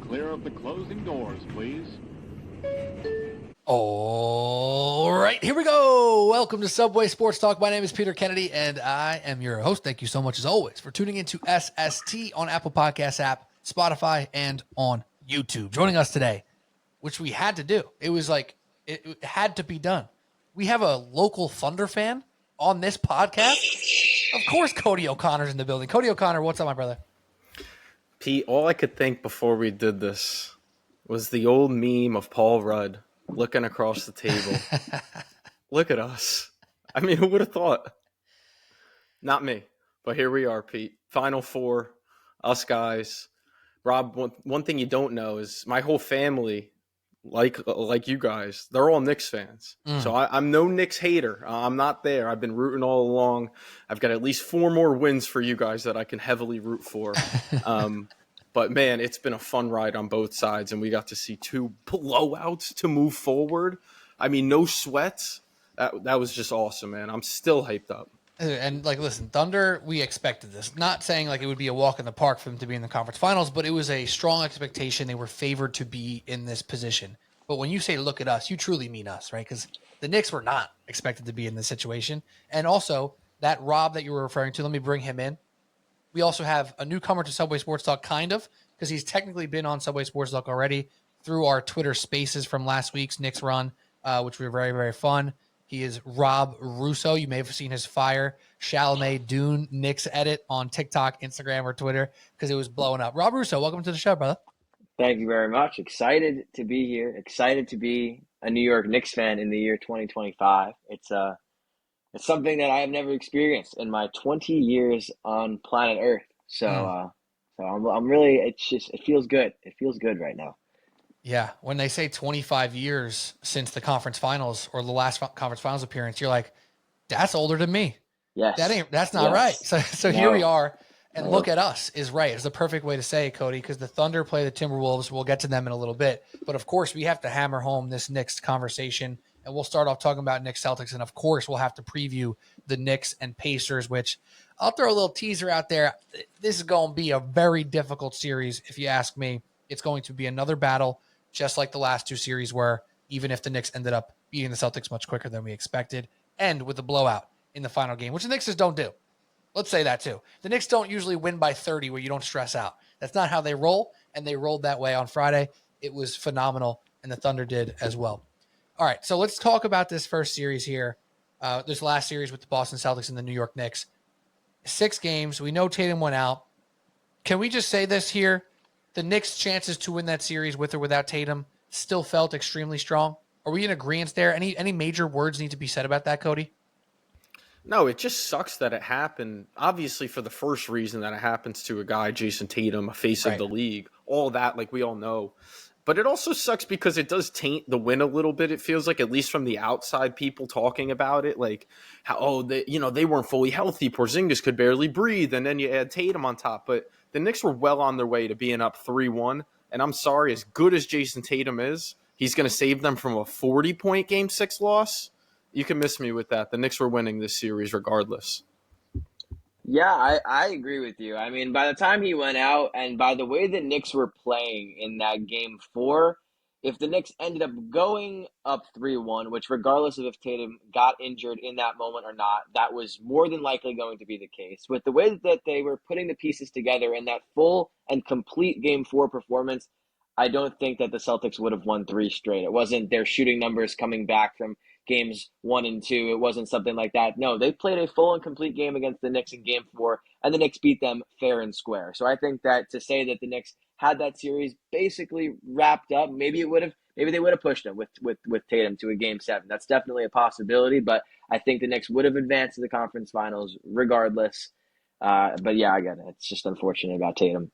clear of the closing doors, please. All right, here we go. Welcome to Subway Sports Talk. My name is Peter Kennedy, and I am your host. Thank you so much, as always, for tuning into SST on Apple Podcasts app, Spotify, and on YouTube. Joining us today, which we had to do. It was like, it had to be done. We have a local Thunder fan on this podcast. Of course, Cody O'Connor's in the building. Cody O'Connor, what's up, my brother? Pete, all I could think before we did this was the old meme of Paul Rudd looking across the table. Look at us. I mean, who would have thought? Not me, but here we are, Pete. Final four, us guys. Rob, one thing you don't know is my whole family, like you guys, they're all Knicks fans. So I'm no Knicks hater. I'm not there. I've been rooting all along. I've got at least 4 more wins for you guys that I can heavily root for. But, man, it's been a fun ride on both sides, and we got to see 2 blowouts to move forward. I mean, no sweats. That was just awesome, man. I'm still hyped up. And, like, listen, Thunder, we expected this. Not saying, like, it would be a walk in the park for them to be in the conference finals, but it was a strong expectation. They were favored to be in this position. But when you say look at us, you truly mean us, right? Because the Knicks were not expected to be in this situation. And also, that Rob that you were referring to, let me bring him in. We also have a newcomer to Subway Sports Talk, kind of, because he's technically been on Subway Sports Talk already through our Twitter spaces from last week's Knicks run, which were very, very fun. He is Rob Russo. You may have seen his Fire Chalamet Dune Knicks edit on TikTok, Instagram, or Twitter because it was blowing up. Rob Russo, welcome to the show, brother. Thank you very much. Excited to be here. Excited to be a New York Knicks fan in the year 2025. It's something that I have never experienced in my 20 years on planet Earth. So I'm really, it feels good. It feels good right now. Yeah. When they say 25 years since the conference finals or the last conference finals appearance, you're like, that's older than me. Yes. That's not right. So No. here we are. And look at us is right. It's the perfect way to say it, Cody, because the Thunder play the Timberwolves. We'll get to them in a little bit. But, of course, we have to hammer home this Knicks conversation. And we'll start off talking about Knicks Celtics. And, of course, we'll have to preview the Knicks and Pacers, which I'll throw a little teaser out there. This is going to be a very difficult series, if you ask me. It's going to be another battle, just like the last 2 series were, even if the Knicks ended up beating the Celtics much quicker than we expected, and with a blowout in the final game, which the Knicks just don't do. Let's say that, too. The Knicks don't usually win by 30 where you don't stress out. That's not how they roll, and they rolled that way on Friday. It was phenomenal, and the Thunder did as well. All right, so let's talk about this first series here. This last series with the Boston Celtics and the New York Knicks. 6 games. We know Tatum went out. Can we just say this here? The Knicks' chances to win that series with or without Tatum still felt extremely strong. Are we in agreement there? Any major words need to be said about that, Cody? No, it just sucks that it happened. Obviously, for the first reason that it happens to a guy, Jason Tatum, a face of the league, all that, like we all know. But it also sucks because it does taint the win a little bit. It feels like, at least from the outside people talking about it, like how, they weren't fully healthy. Porzingis could barely breathe, and then you add Tatum on top. But the Knicks were well on their way to being up 3-1. And I'm sorry, as good as Jason Tatum is, he's going to save them from a 40-point Game 6 loss. You can miss me with that. The Knicks were winning this series regardless. Yeah, I agree with you. I mean, by the time he went out and by the way the Knicks were playing in that Game 4, if the Knicks ended up going up 3-1, which regardless of if Tatum got injured in that moment or not, that was more than likely going to be the case. With the way that they were putting the pieces together in that full and complete Game 4 performance, I don't think that the Celtics would have won 3 straight. It wasn't their shooting numbers coming back from games 1 and 2. It wasn't something like that. No, they played a full and complete game against the Knicks in Game 4, and the Knicks beat them fair and square. So I think that to say that the Knicks had that series basically wrapped up, maybe they would have pushed them with Tatum to a Game 7. That's definitely a possibility, but I think the Knicks would have advanced to the conference finals regardless. But yeah, I get it. It's just unfortunate about Tatum.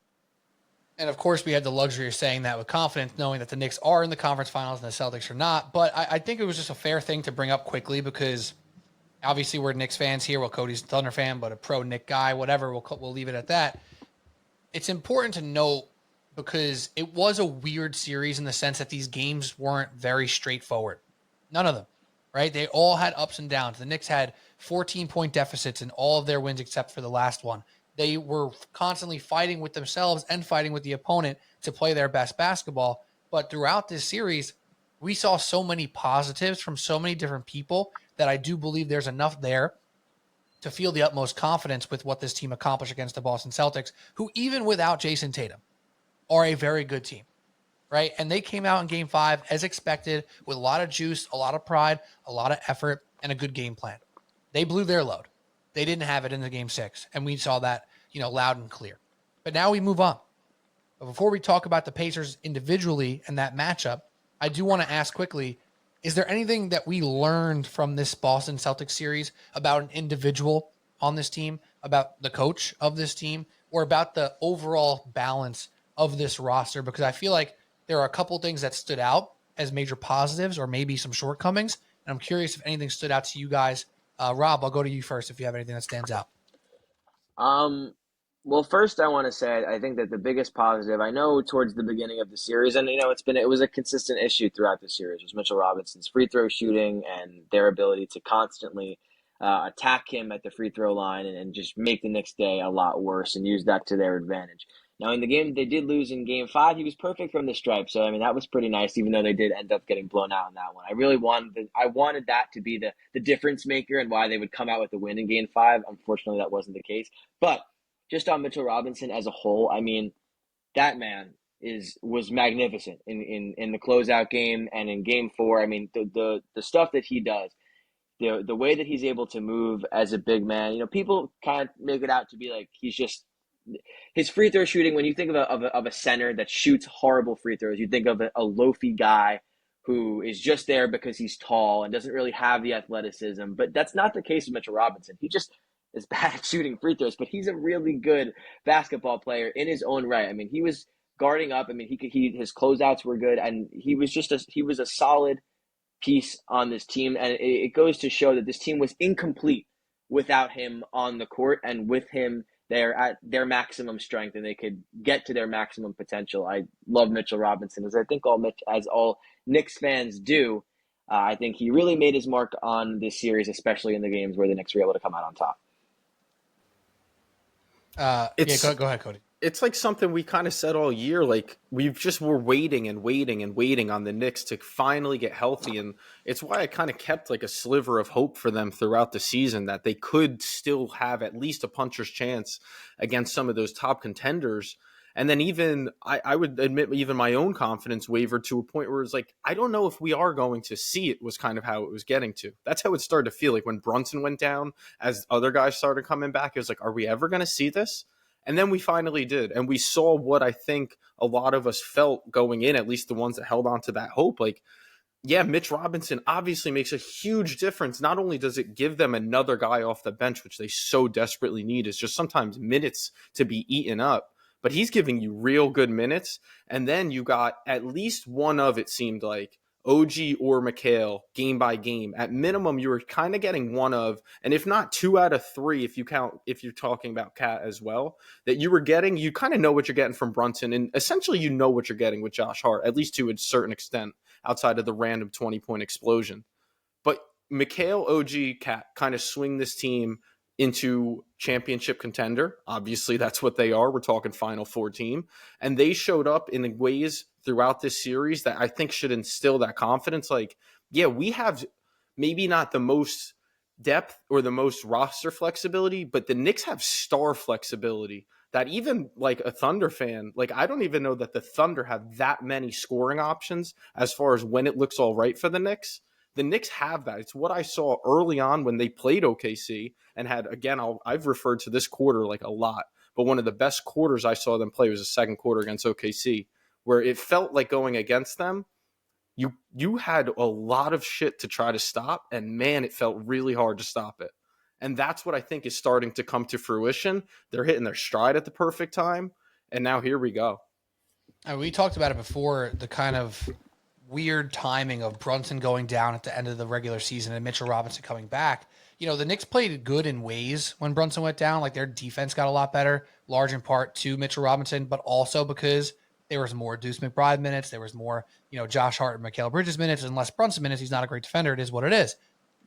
And, of course, we had the luxury of saying that with confidence, knowing that the Knicks are in the conference finals and the Celtics are not. But I think it was just a fair thing to bring up quickly because, obviously, we're Knicks fans here. Well, Cody's a Thunder fan, but a pro-Knick guy, whatever. We'll leave it at that. It's important to note because it was a weird series in the sense that these games weren't very straightforward. None of them, right? They all had ups and downs. The Knicks had 14-point deficits in all of their wins except for the last one. They were constantly fighting with themselves and fighting with the opponent to play their best basketball. But throughout this series, we saw so many positives from so many different people that I do believe there's enough there to feel the utmost confidence with what this team accomplished against the Boston Celtics, who even without Jason Tatum are a very good team, right? And they came out in game 5 as expected with a lot of juice, a lot of pride, a lot of effort, and a good game plan. They blew their load. They didn't have it in the game 6, and we saw that, loud and clear. But now we move on. But before we talk about the Pacers individually and that matchup, I do want to ask quickly, is there anything that we learned from this Boston Celtics series about an individual on this team, about the coach of this team, or about the overall balance of this roster? Because I feel like there are a couple things that stood out as major positives or maybe some shortcomings. And I'm curious if anything stood out to you guys. Rob, I'll go to you first if you have anything that stands out. Well, first I want to say I think that the biggest positive, I know towards the beginning of the series, and it was a consistent issue throughout the series, was Mitchell Robinson's free throw shooting and their ability to constantly attack him at the free throw line and just make the next day a lot worse and use that to their advantage. Now, in the game they did lose in game 5, he was perfect from the stripe. So, that was pretty nice, even though they did end up getting blown out in that one. I wanted that to be the difference maker and why they would come out with the win in game 5. Unfortunately, that wasn't the case. But just on Mitchell Robinson as a whole, that man was magnificent in the closeout game and in game 4. The stuff that he does, the way that he's able to move as a big man, people kind of make it out to be like he's just his free throw shooting. When you think of a center that shoots horrible free throws, you think of a loafy guy who is just there because he's tall and doesn't really have the athleticism. But that's not the case with Mitchell Robinson. He just is bad at shooting free throws, but he's a really good basketball player in his own right. He was guarding up. His closeouts were good, and he was a solid piece on this team. And it goes to show that this team was incomplete without him on the court, and with him, they're at their maximum strength and they could get to their maximum potential. I love Mitchell Robinson, as I think all Knicks fans do. I think he really made his mark on this series, especially in the games where the Knicks were able to come out on top. Go ahead, Cody. It's like something we kind of said all year. Like we're waiting and waiting and waiting on the Knicks to finally get healthy. And it's why I kind of kept like a sliver of hope for them throughout the season that they could still have at least a puncher's chance against some of those top contenders. And then even I would admit even my own confidence wavered to a point where it's like, I don't know if we are going to see it, was kind of how it was getting to. That's how it started to feel like when Brunson went down, as other guys started coming back, it was like, are we ever going to see this? And then we finally did. And we saw what I think a lot of us felt going in, at least the ones that held on to that hope. Like, yeah, Mitch Robinson obviously makes a huge difference. Not only does it give them another guy off the bench, which they so desperately need, is just sometimes minutes to be eaten up, but he's giving you real good minutes. And then you got at least one of, it seemed like, OG or Mikal game by game. At minimum, you were kind of getting one of, and if not 2 out of 3, if you're talking about Cat as well, that you were getting, you kind of know what you're getting from Brunson. And essentially you know what you're getting with Josh Hart, at least to a certain extent, outside of the random 20-point explosion. But Mikal, OG, Cat kind of swing this team into championship contender. Obviously, that's what they are. We're talking Final Four team. And they showed up in ways throughout this series that I think should instill that confidence. Like, yeah, we have maybe not the most depth or the most roster flexibility, but the Knicks have star flexibility that even like a Thunder fan, like I don't even know that the Thunder have that many scoring options as far as when it looks all right for the Knicks. The Knicks have that. It's what I saw early on when they played OKC and had, again, I've referred to this quarter like a lot, but one of the best quarters I saw them play was the second quarter against OKC, where it felt like going against them, you had a lot of shit to try to stop, and man, it felt really hard to stop it. And that's what I think is starting to come to fruition. They're hitting their stride at the perfect time, and now here we go. We talked about it before, the kind of weird timing of Brunson going down at the end of the regular season and Mitchell Robinson coming back. The Knicks played good in ways when Brunson went down. Like their defense got a lot better, large in part to Mitchell Robinson, but also because there was more Deuce McBride minutes. There was more, Josh Hart and Mikal Bridges minutes and less Brunson minutes. He's not a great defender. It is what it is.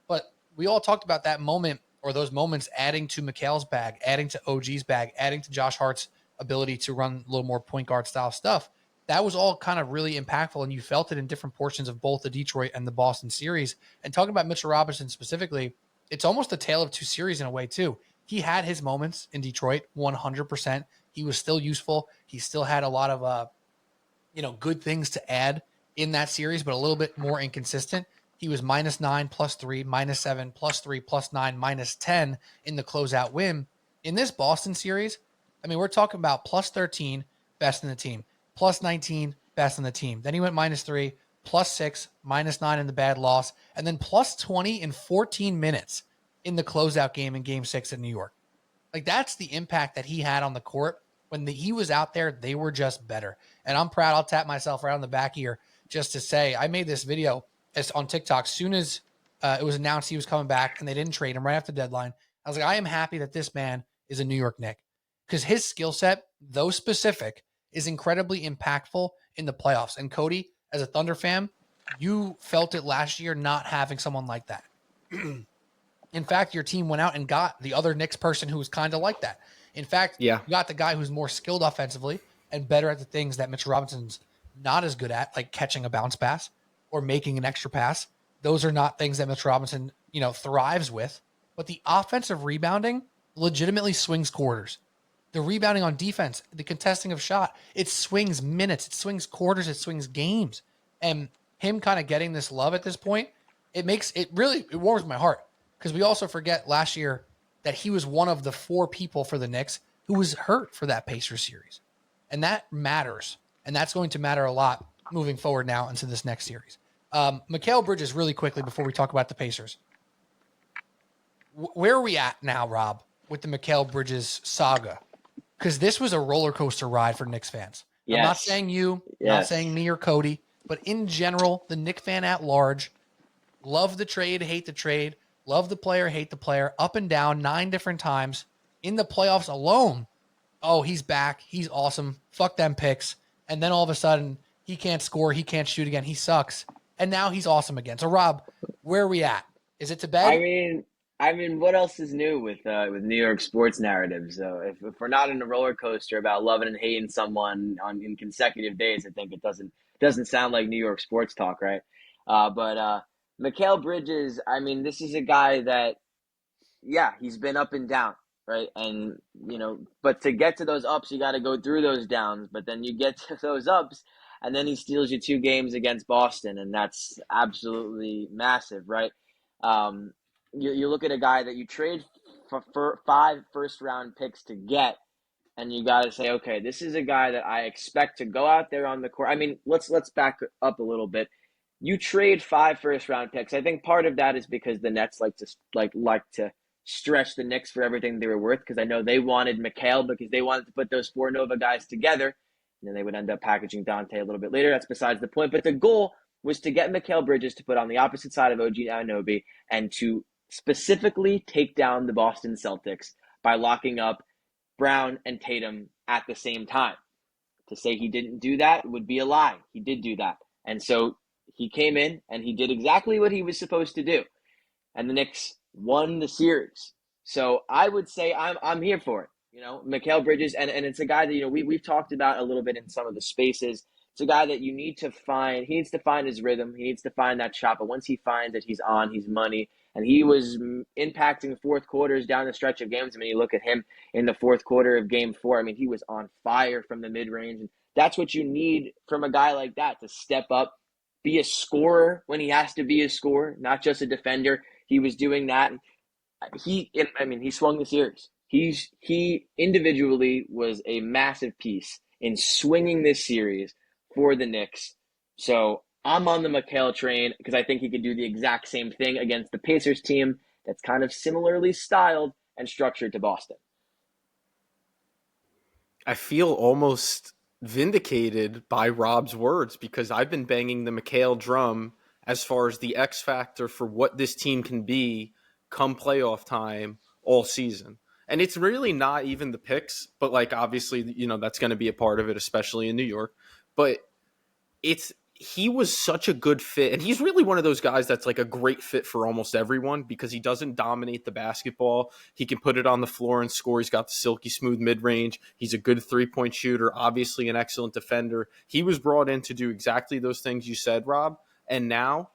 But we all talked about that moment or those moments adding to Mikhail's bag, adding to OG's bag, adding to Josh Hart's ability to run a little more point guard style stuff, that was all kind of really impactful, and you felt it in different portions of both the Detroit and the Boston series. And talking about Mitchell Robinson specifically, it's almost a tale of two series in a way too. He had his moments in Detroit, 100%. He was still useful. He still had a lot of good things to add in that series, but a little bit more inconsistent. He was -9, +3, -7, +3, +9, -10 in the closeout win. In this Boston series, I mean, we're talking about +13, best in the team, +19, best in the team. Then he went -3, +6, -9 in the bad loss, and then +20 in 14 minutes in the closeout game in Game 6 in New York. Like, that's the impact that he had on the court. When he was out there, they were just better. And I'm proud. I'll tap myself right on the back here just to say I made this video on TikTok as soon as it was announced he was coming back and they didn't trade him right after the deadline. I was like, I am happy that this man is a New York Knick, because his skill set, though specific, is incredibly impactful in the playoffs. And Cody, as a Thunder fan, you felt it last year not having someone like that. In fact, your team went out and got the other Knicks person who was kind of like that. In fact, you got the guy who's more skilled offensively and better at the things that Mitchell Robinson's not as good at, like catching a bounce pass or making an extra pass. Those are not things that Mitchell Robinson, thrives with. But the offensive rebounding legitimately swings quarters. The rebounding on defense, the contesting of shot, it swings minutes, it swings quarters, it swings games. And him kind of getting this love at this point, it warms my heart, because we also forget last year that he was one of the 4 people for the Knicks who was hurt for that Pacers series. And that matters. And that's going to matter a lot moving forward now into this next series. Mikal Bridges, really quickly before we talk about the Pacers. Where are we at now, Rob, with the Mikal Bridges saga? Because this was a roller coaster ride for Knicks fans. Yes. I'm not saying you, not saying me or Cody, but in general, the Knicks fan at large, love the trade, hate the trade, love the player, hate the player, up and down 9 different times. In the playoffs alone, oh, he's back, he's awesome, fuck them picks. And then all of a sudden, he can't score, he can't shoot again, he sucks. And now he's awesome again. So, Rob, where are we at? Is it to bed? I mean, what else is new with New York sports narratives? So if we're not in a roller coaster about loving and hating someone in consecutive days, I think it doesn't sound like New York sports talk, right? But Mikal Bridges, I mean, this is a guy that, he's been up and down, right? And but to get to those ups, you got to go through those downs. But then you get to those ups, and then he steals you 2 games against Boston, and that's absolutely massive, right? You look at a guy that you trade for 5 first-round picks to get, and you got to say, okay, this is a guy that I expect to go out there on the court. I mean, let's back up a little bit. You trade 5 first-round picks. I think part of that is because the Nets like to stretch the Knicks for everything they were worth, because I know they wanted Mikal because they wanted to put those 4 Nova guys together, and then they would end up packaging Dante a little bit later. That's besides the point. But the goal was to get Mikal Bridges to put on the opposite side of OG Anunoby and to specifically take down the Boston Celtics by locking up Brown and Tatum at the same time. To say he didn't do that would be a lie. He did do that. And so he came in and he did exactly what he was supposed to do. And the Knicks won the series. So I would say I'm here for it. Mikal Bridges, and it's a guy that, we've talked about a little bit in some of the spaces. It's a guy that you need to find. He needs to find his rhythm. He needs to find that shot. But once he finds it, he's on. He's money. And he was impacting fourth quarters down the stretch of games. I mean, you look at him in the fourth quarter of Game 4. I mean, he was on fire from the mid-range. And that's what you need from a guy like that, to step up, be a scorer when he has to be a scorer, not just a defender. He was doing that. He swung the series. He individually was a massive piece in swinging this series for the Knicks. So I'm on the Mikal train because I think he could do the exact same thing against the Pacers team that's kind of similarly styled and structured to Boston. I feel almost vindicated by Rob's words, because I've been banging the Mikal drum as far as the X factor for what this team can be come playoff time all season. And it's really not even the picks, but obviously, that's going to be a part of it, especially in New York. But he was such a good fit. And he's really one of those guys that's like a great fit for almost everyone because he doesn't dominate the basketball. He can put it on the floor and score. He's got the silky smooth mid-range. He's a good three-point shooter, obviously an excellent defender. He was brought in to do exactly those things you said, Rob. And now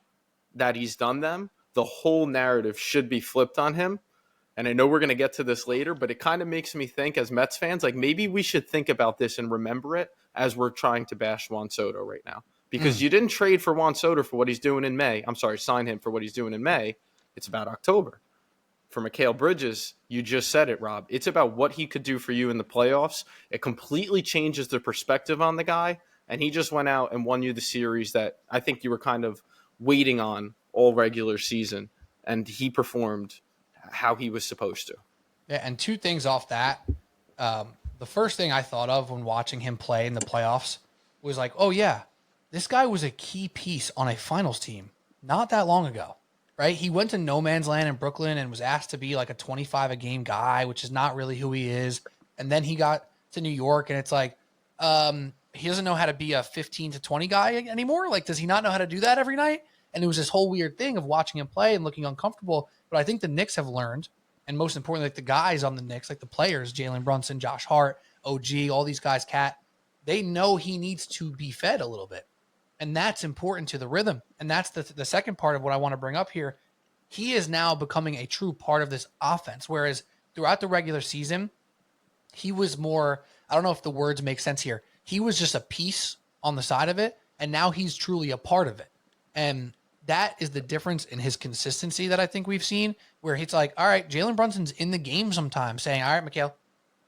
that he's done them, the whole narrative should be flipped on him. And I know we're going to get to this later, but it kind of makes me think as Mets fans, like maybe we should think about this and remember it as we're trying to bash Juan Soto right now. Because you didn't trade for Juan Soto for what he's doing in May. I'm sorry, sign him for what he's doing in May. It's about October. For Mikal Bridges, you just said it, Rob. It's about what he could do for you in the playoffs. It completely changes the perspective on the guy. And he just went out and won you the series that I think you were kind of waiting on all regular season. And he performed how he was supposed to. Yeah, and two things off that. The first thing I thought of when watching him play in the playoffs was like, oh, yeah, this guy was a key piece on a finals team not that long ago, right? He went to no man's land in Brooklyn and was asked to be like a 25 a game guy, which is not really who he is. And then he got to New York and it's like, he doesn't know how to be a 15 to 20 guy anymore. Like, does he not know how to do that every night? And it was this whole weird thing of watching him play and looking uncomfortable. But I think the Knicks have learned, and most importantly, like the guys on the Knicks, like the players, Jalen Brunson, Josh Hart, OG, all these guys, Cat, they know he needs to be fed a little bit. And that's important to the rhythm. And that's the second part of what I want to bring up here. He is now becoming a true part of this offense. Whereas throughout the regular season, he was more, I don't know if the words make sense here. He was just a piece on the side of it. And now he's truly a part of it. And that is the difference in his consistency that I think we've seen, where he's like, all right, Jalen Brunson's in the game sometimes saying, all right, Mikal,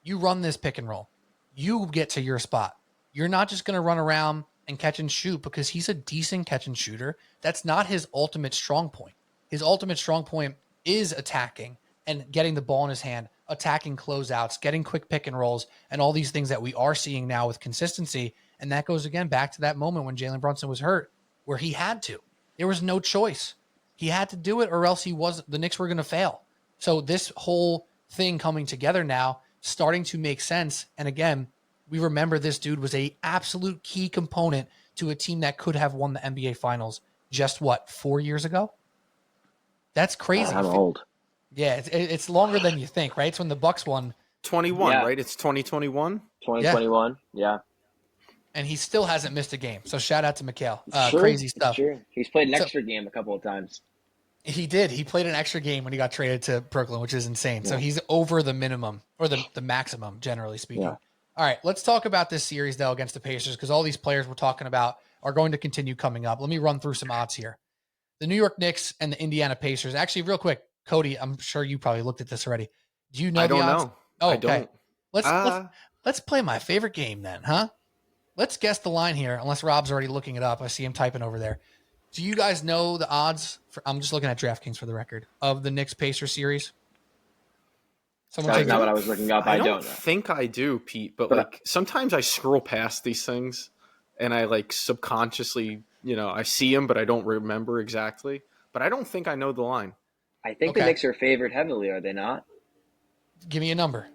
you run this pick and roll. You get to your spot. You're not just going to run around and catch and shoot because he's a decent catch and shooter. That's not his ultimate strong point. His ultimate strong point is attacking and getting the ball in his hand, attacking closeouts, getting quick pick and rolls, and all these things that we are seeing now with consistency. And that goes again back to that moment when Jalen Brunson was hurt, where he had to. There was no choice. He had to do it or else the Knicks were going to fail. So this whole thing coming together now, starting to make sense. And again, we remember this dude was a absolute key component to a team that could have won the NBA Finals just 4 years ago? That's crazy. I'm old. Yeah, it's longer than you think, right? It's when the Bucks won 21, Yeah. right? It's 2021. 2021. Yeah. and he still hasn't missed a game. So shout out to Mikal. Sure, Crazy it's stuff. true. He's played an extra game a couple of times. He did. He played an extra game when he got traded to Brooklyn, which is insane. Yeah. So he's over the minimum or the maximum, generally speaking. Yeah. All right, let's talk about this series, though, against the Pacers, because all these players we're talking about are going to continue coming up. Let me run through some odds here. The New York Knicks and the Indiana Pacers. Actually, real quick, Cody, I'm sure you probably looked at this already. Do you know I the don't odds? know. Oh, I okay. don't. Let's play my favorite game then, huh? Let's guess the line here, unless Rob's already looking it up. I see him typing over there. Do you guys know the odds? I'm just looking at DraftKings for the record of the Knicks-Pacers series. That's not what I was looking up. I don't know. think I do, Pete, but like sometimes I scroll past these things and I like subconsciously, I see them, but I don't remember exactly. But I don't think I know the line. I think the Knicks are favored heavily, are they not? Give me a number.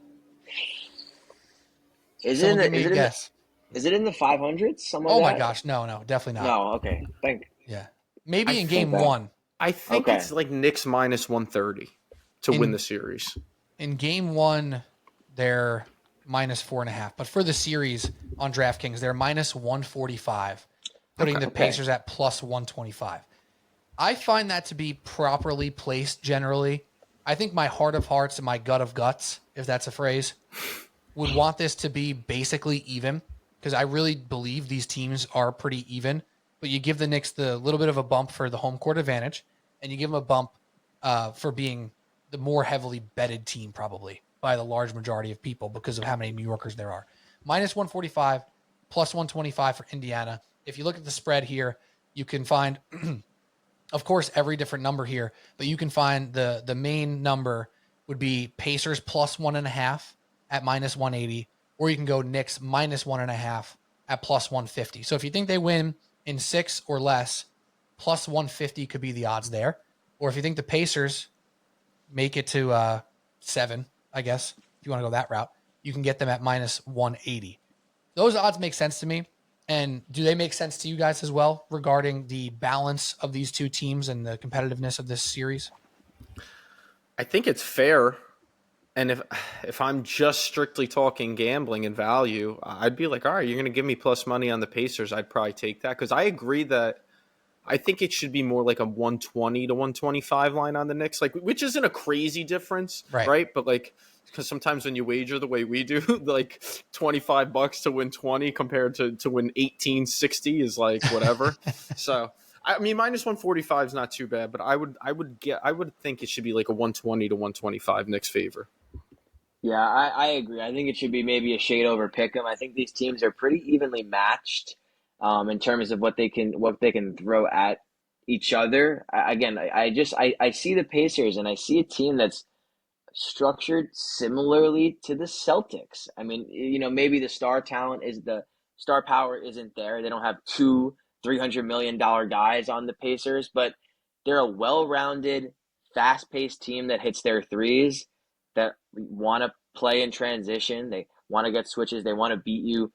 Is it in the 500s? Oh my gosh, no, definitely not. No, okay. Yeah. Maybe in game one. I think it's like Knicks minus 130 to win the series. In game one, they're minus 4.5. But for the series on DraftKings, they're minus 145, putting the Pacers at plus 125. I find that to be properly placed generally. I think my heart of hearts and my gut of guts, if that's a phrase, would want this to be basically even, because I really believe these teams are pretty even. But you give the Knicks the little bit of a bump for the home court advantage, and you give them a bump for being the more heavily betted team probably by the large majority of people because of how many New Yorkers there are. Minus 145, plus 125 for Indiana. If you look at the spread here, you can find, of course, every different number here, but you can find the main number would be Pacers plus 1.5 at minus 180, or you can go Knicks minus 1.5 at plus 150. So if you think they win in 6 or less, plus 150 could be the odds there. Or if you think the Pacers make it to 7, I guess, if you want to go that route, you can get them at minus 180. Those odds make sense to me. And do they make sense to you guys as well regarding the balance of these two teams and the competitiveness of this series? I think it's fair. And if I'm just strictly talking gambling and value, I'd be like, all right, you're going to give me plus money on the Pacers. I'd probably take that because I agree that I think it should be more like a 120 to 125 line on the Knicks, like, which isn't a crazy difference, right? But like, because sometimes when you wager the way we do, like $25 to win 20 compared to win 1860 is like whatever. So I mean, minus 145 is not too bad, but I would think it should be like a 120 to 125 Knicks favor. Yeah, I agree. I think it should be maybe a shade over pick'em. I think these teams are pretty evenly matched in terms of what they can throw at each other. I see the Pacers and I see a team that's structured similarly to the Celtics. I mean, maybe the star power isn't there. They don't have two $300 million guys on the Pacers, but they're a well-rounded, fast-paced team that hits their threes, that want to play in transition. They want to get switches. They want to beat you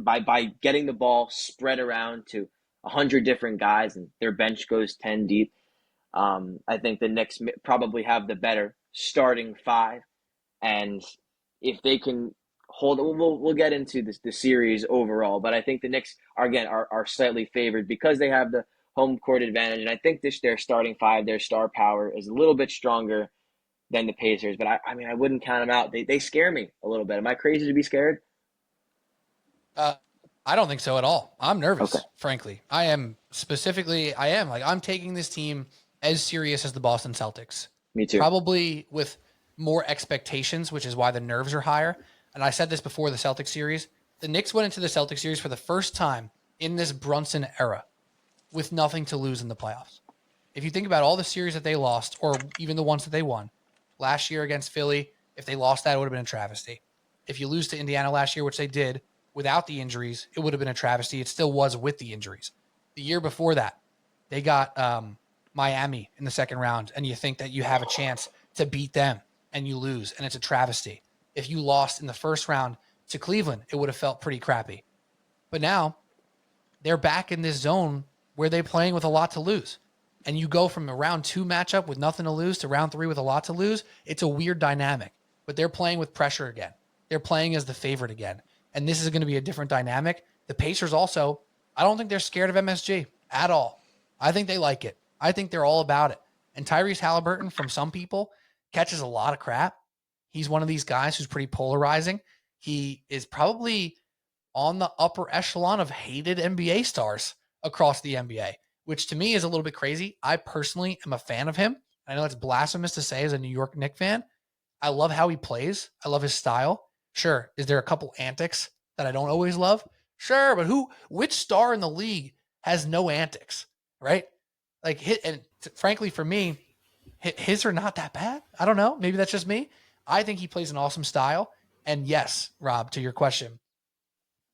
by getting the ball spread around to 100 different guys, and their bench goes 10 deep. I think the Knicks probably have the better starting five, and if they can hold, we'll get into the series overall. But I think the Knicks are slightly favored because they have the home court advantage, and I think their starting five, their star power, is a little bit stronger than the Pacers. But I mean, I wouldn't count them out. They scare me a little bit. Am I crazy to be scared? I don't think so at all. I'm nervous, Okay. frankly. I'm taking this team as serious as the Boston Celtics. Me too. Probably with more expectations, which is why the nerves are higher. And I said this before the Celtics series. The Knicks went into the Celtics series for the first time in this Brunson era with nothing to lose in the playoffs. If you think about all the series that they lost, or even the ones that they won, last year against Philly, if they lost that, it would have been a travesty. If you lose to Indiana last year, which they did, without the injuries, it would have been a travesty. It still was with the injuries. The year before that, they got Miami in the second round, and you think that you have a chance to beat them, and you lose, and it's a travesty. If you lost in the first round to Cleveland, it would have felt pretty crappy. But now they're back in this zone where they're playing with a lot to lose. And you go from a round 2 matchup with nothing to lose to round 3 with a lot to lose. It's a weird dynamic, but they're playing with pressure again. They're playing as the favorite again. And this is going to be a different dynamic. The Pacers also, I don't think they're scared of MSG at all. I think they like it. I think they're all about it. And Tyrese Halliburton, from some people, catches a lot of crap. He's one of these guys who's pretty polarizing. He is probably on the upper echelon of hated NBA stars across the NBA, which to me is a little bit crazy. I personally am a fan of him. I know it's blasphemous to say as a New York Knicks fan. I love how he plays. I love his style. Sure. Is there a couple antics that I don't always love? Sure. But which star in the league has no antics, right? Like, frankly, for me, his are not that bad. I don't know. Maybe that's just me. I think he plays an awesome style. And yes, Rob, to your question,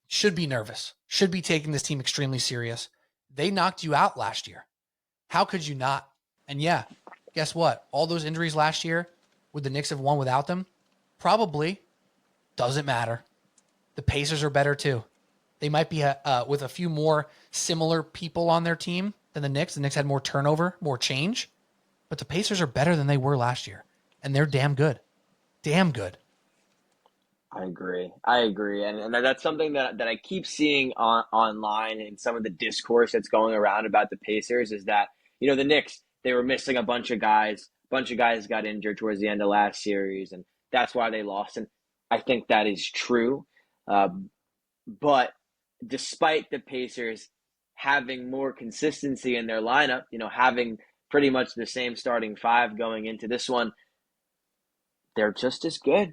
should be nervous, should be taking this team extremely serious. They knocked you out last year. How could you not? And yeah, guess what? All those injuries last year, would the Knicks have won without them? Probably. Doesn't matter. The Pacers are better too. They might be with a few more similar people on their team than the Knicks. The Knicks had more turnover, more change. But the Pacers are better than they were last year. And they're damn good. Damn good. I agree. And that's something that I keep seeing online in some of the discourse that's going around about the Pacers is that, the Knicks, they were missing a bunch of guys. A bunch of guys got injured towards the end of last series, and that's why they lost. And I think that is true. But despite the Pacers having more consistency in their lineup, having pretty much the same starting five going into this one, they're just as good.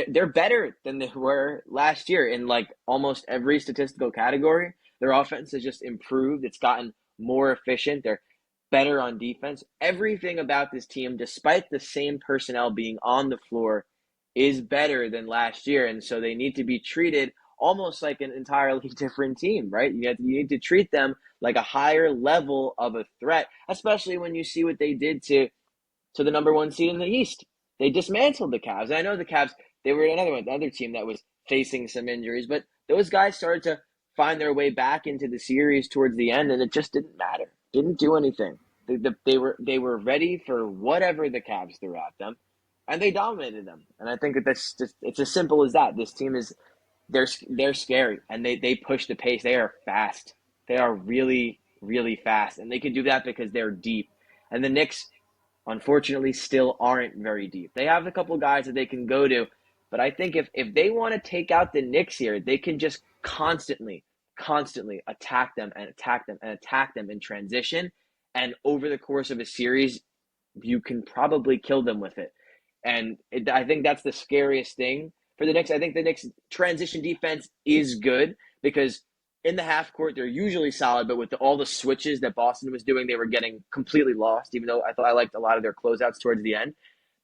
They're better than they were last year in like almost every statistical category. Their offense has just improved. It's gotten more efficient. They're better on defense. Everything about this team, despite the same personnel being on the floor, is better than last year. And so they need to be treated almost like an entirely different team, right? You need to treat them like a higher level of a threat, especially when you see what they did to the number 1 seed in the East. They dismantled the Cavs. And I know the Cavs, they were another team that was facing some injuries, but those guys started to find their way back into the series towards the end, and it just didn't matter. Didn't do anything. They were ready for whatever the Cavs threw at them, and they dominated them. And I think that's just, it's as simple as that. This team is, they're scary, and they push the pace. They are fast. They are really, really fast, and they can do that because they're deep. And the Knicks, unfortunately, still aren't very deep. They have a couple guys that they can go to, but I think if they want to take out the Knicks here, they can just constantly attack them and attack them and attack them in transition. And over the course of a series, you can probably kill them with it. And I think that's the scariest thing for the Knicks. I think the Knicks' transition defense is good because in the half court, they're usually solid, but with all the switches that Boston was doing, they were getting completely lost, even though I thought I liked a lot of their closeouts towards the end.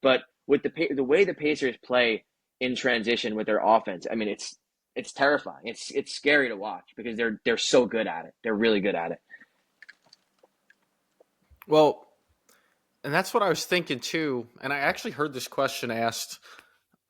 But with the way the Pacers play in transition with their offense, I mean, it's terrifying. It's scary to watch because they're so good at it. They're really good at it. Well, and that's what I was thinking too. And I actually heard this question asked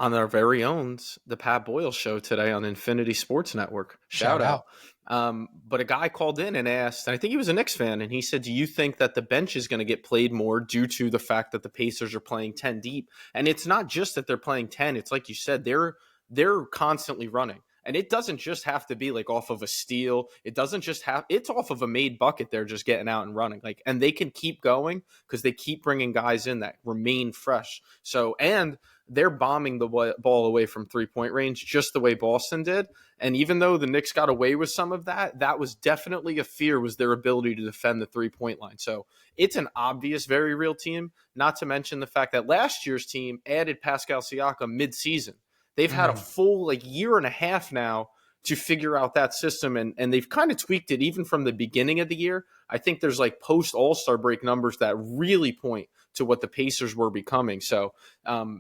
on our very own the Pat Boyle show today on Infinity Sports Network. Shout out. But a guy called in and asked, and I think he was a Knicks fan, and he said, do you think that the bench is going to get played more due to the fact that the Pacers are playing 10 deep? And it's not just that they're playing 10. It's like you said, they're constantly running. And it doesn't just have to be like off of a steal. It doesn't just have, it's off of a made bucket. They're just getting out and running. Like, and they can keep going because they keep bringing guys in that remain fresh. So, and they're bombing the ball away from 3-point range just the way Boston did. And even though the Knicks got away with some of that, that was definitely a fear, was their ability to defend the 3-point line. So it's an obvious, very real team, not to mention the fact that last year's team added Pascal Siakam mid-season. They've had a full year and a half now to figure out that system, and they've kind of tweaked it even from the beginning of the year. I think there's post All-Star break numbers that really point to what the Pacers were becoming. So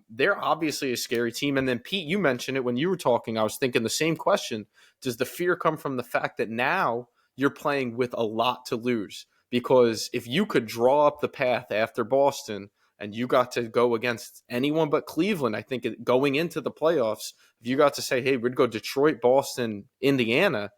they're obviously a scary team. And then, Pete, you mentioned it when you were talking. I was thinking the same question. Does the fear come from the fact that now you're playing with a lot to lose? Because if you could draw up the path after Boston and you got to go against anyone but Cleveland, I think going into the playoffs, if you got to say, hey, we'd go Detroit, Boston, Indiana,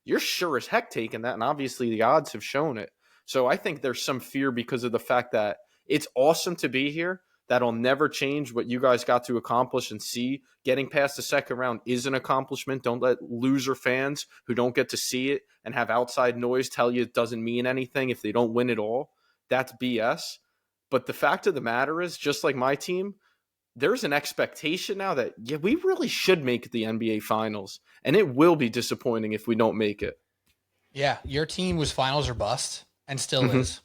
you're sure as heck taking that. And obviously the odds have shown it. So I think there's some fear because of the fact that it's awesome to be here. That'll never change what you guys got to accomplish and see. Getting past the second round is an accomplishment. Don't let loser fans who don't get to see it and have outside noise tell you it doesn't mean anything if they don't win it all. That's BS. But the fact of the matter is, just like my team, there's an expectation now that, yeah, we really should make the NBA Finals. And it will be disappointing if we don't make it. Yeah, your team was finals or bust and still is.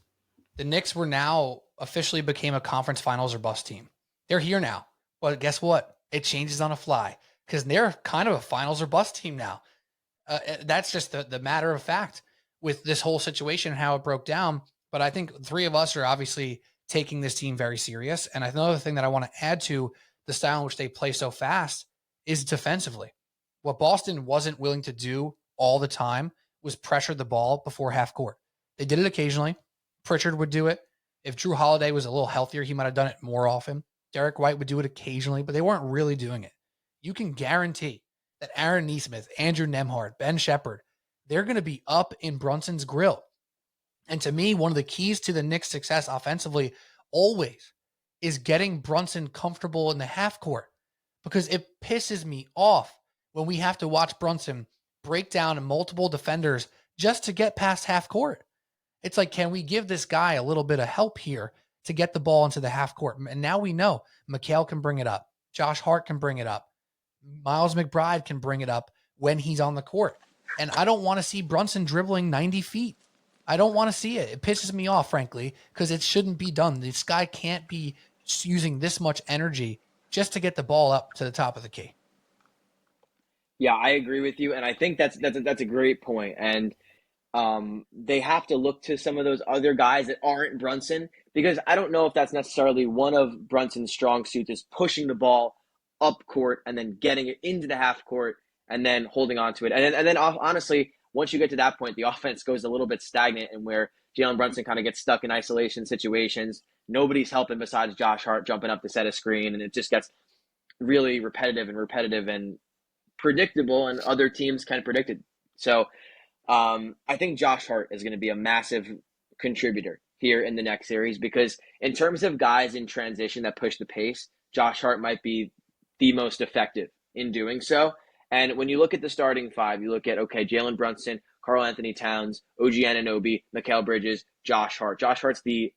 The Knicks were now officially became a conference finals or bust team. They're here now. But guess what? It changes on a fly because they're kind of a finals or bust team now. That's just the matter of fact with this whole situation and how it broke down. But I think three of us are obviously taking this team very serious. And another thing that I want to add to the style in which they play so fast is defensively. What Boston wasn't willing to do all the time was pressure the ball before half court. They did it occasionally. Pritchard would do it. If Drew Holiday was a little healthier, he might have done it more often. Derek White would do it occasionally, but they weren't really doing it. You can guarantee that Aaron Nesmith, Andrew Nembhard, Ben Shepherd, they're going to be up in Brunson's grill. And to me, one of the keys to the Knicks' success offensively always is getting Brunson comfortable in the half court, because it pisses me off when we have to watch Brunson break down multiple defenders just to get past half court. It's like, can we give this guy a little bit of help here to get the ball into the half court? And now we know Mikal can bring it up. Josh Hart can bring it up. Miles McBride can bring it up when he's on the court. And I don't want to see Brunson dribbling 90 feet. I don't want to see it. It pisses me off, frankly, because it shouldn't be done. This guy can't be using this much energy just to get the ball up to the top of the key. Yeah, I agree with you, and I think that's a great point. And they have to look to some of those other guys that aren't Brunson, because I don't know if that's necessarily one of Brunson's strong suits, is pushing the ball up court and then getting it into the half court and then holding on to it. And then honestly, once you get to that point, the offense goes a little bit stagnant, and where Jalen Brunson kind of gets stuck in isolation situations. Nobody's helping besides Josh Hart jumping up to set a screen, and it just gets really repetitive. And predictable, and other teams can predict it. So I think Josh Hart is going to be a massive contributor here in the next series, because in terms of guys in transition that push the pace, Josh Hart might be the most effective in doing so. And when you look at the starting five, you look at, okay, Jalen Brunson, Karl Anthony Towns, OG Anunoby, Mikal Bridges, Josh Hart. Josh Hart's the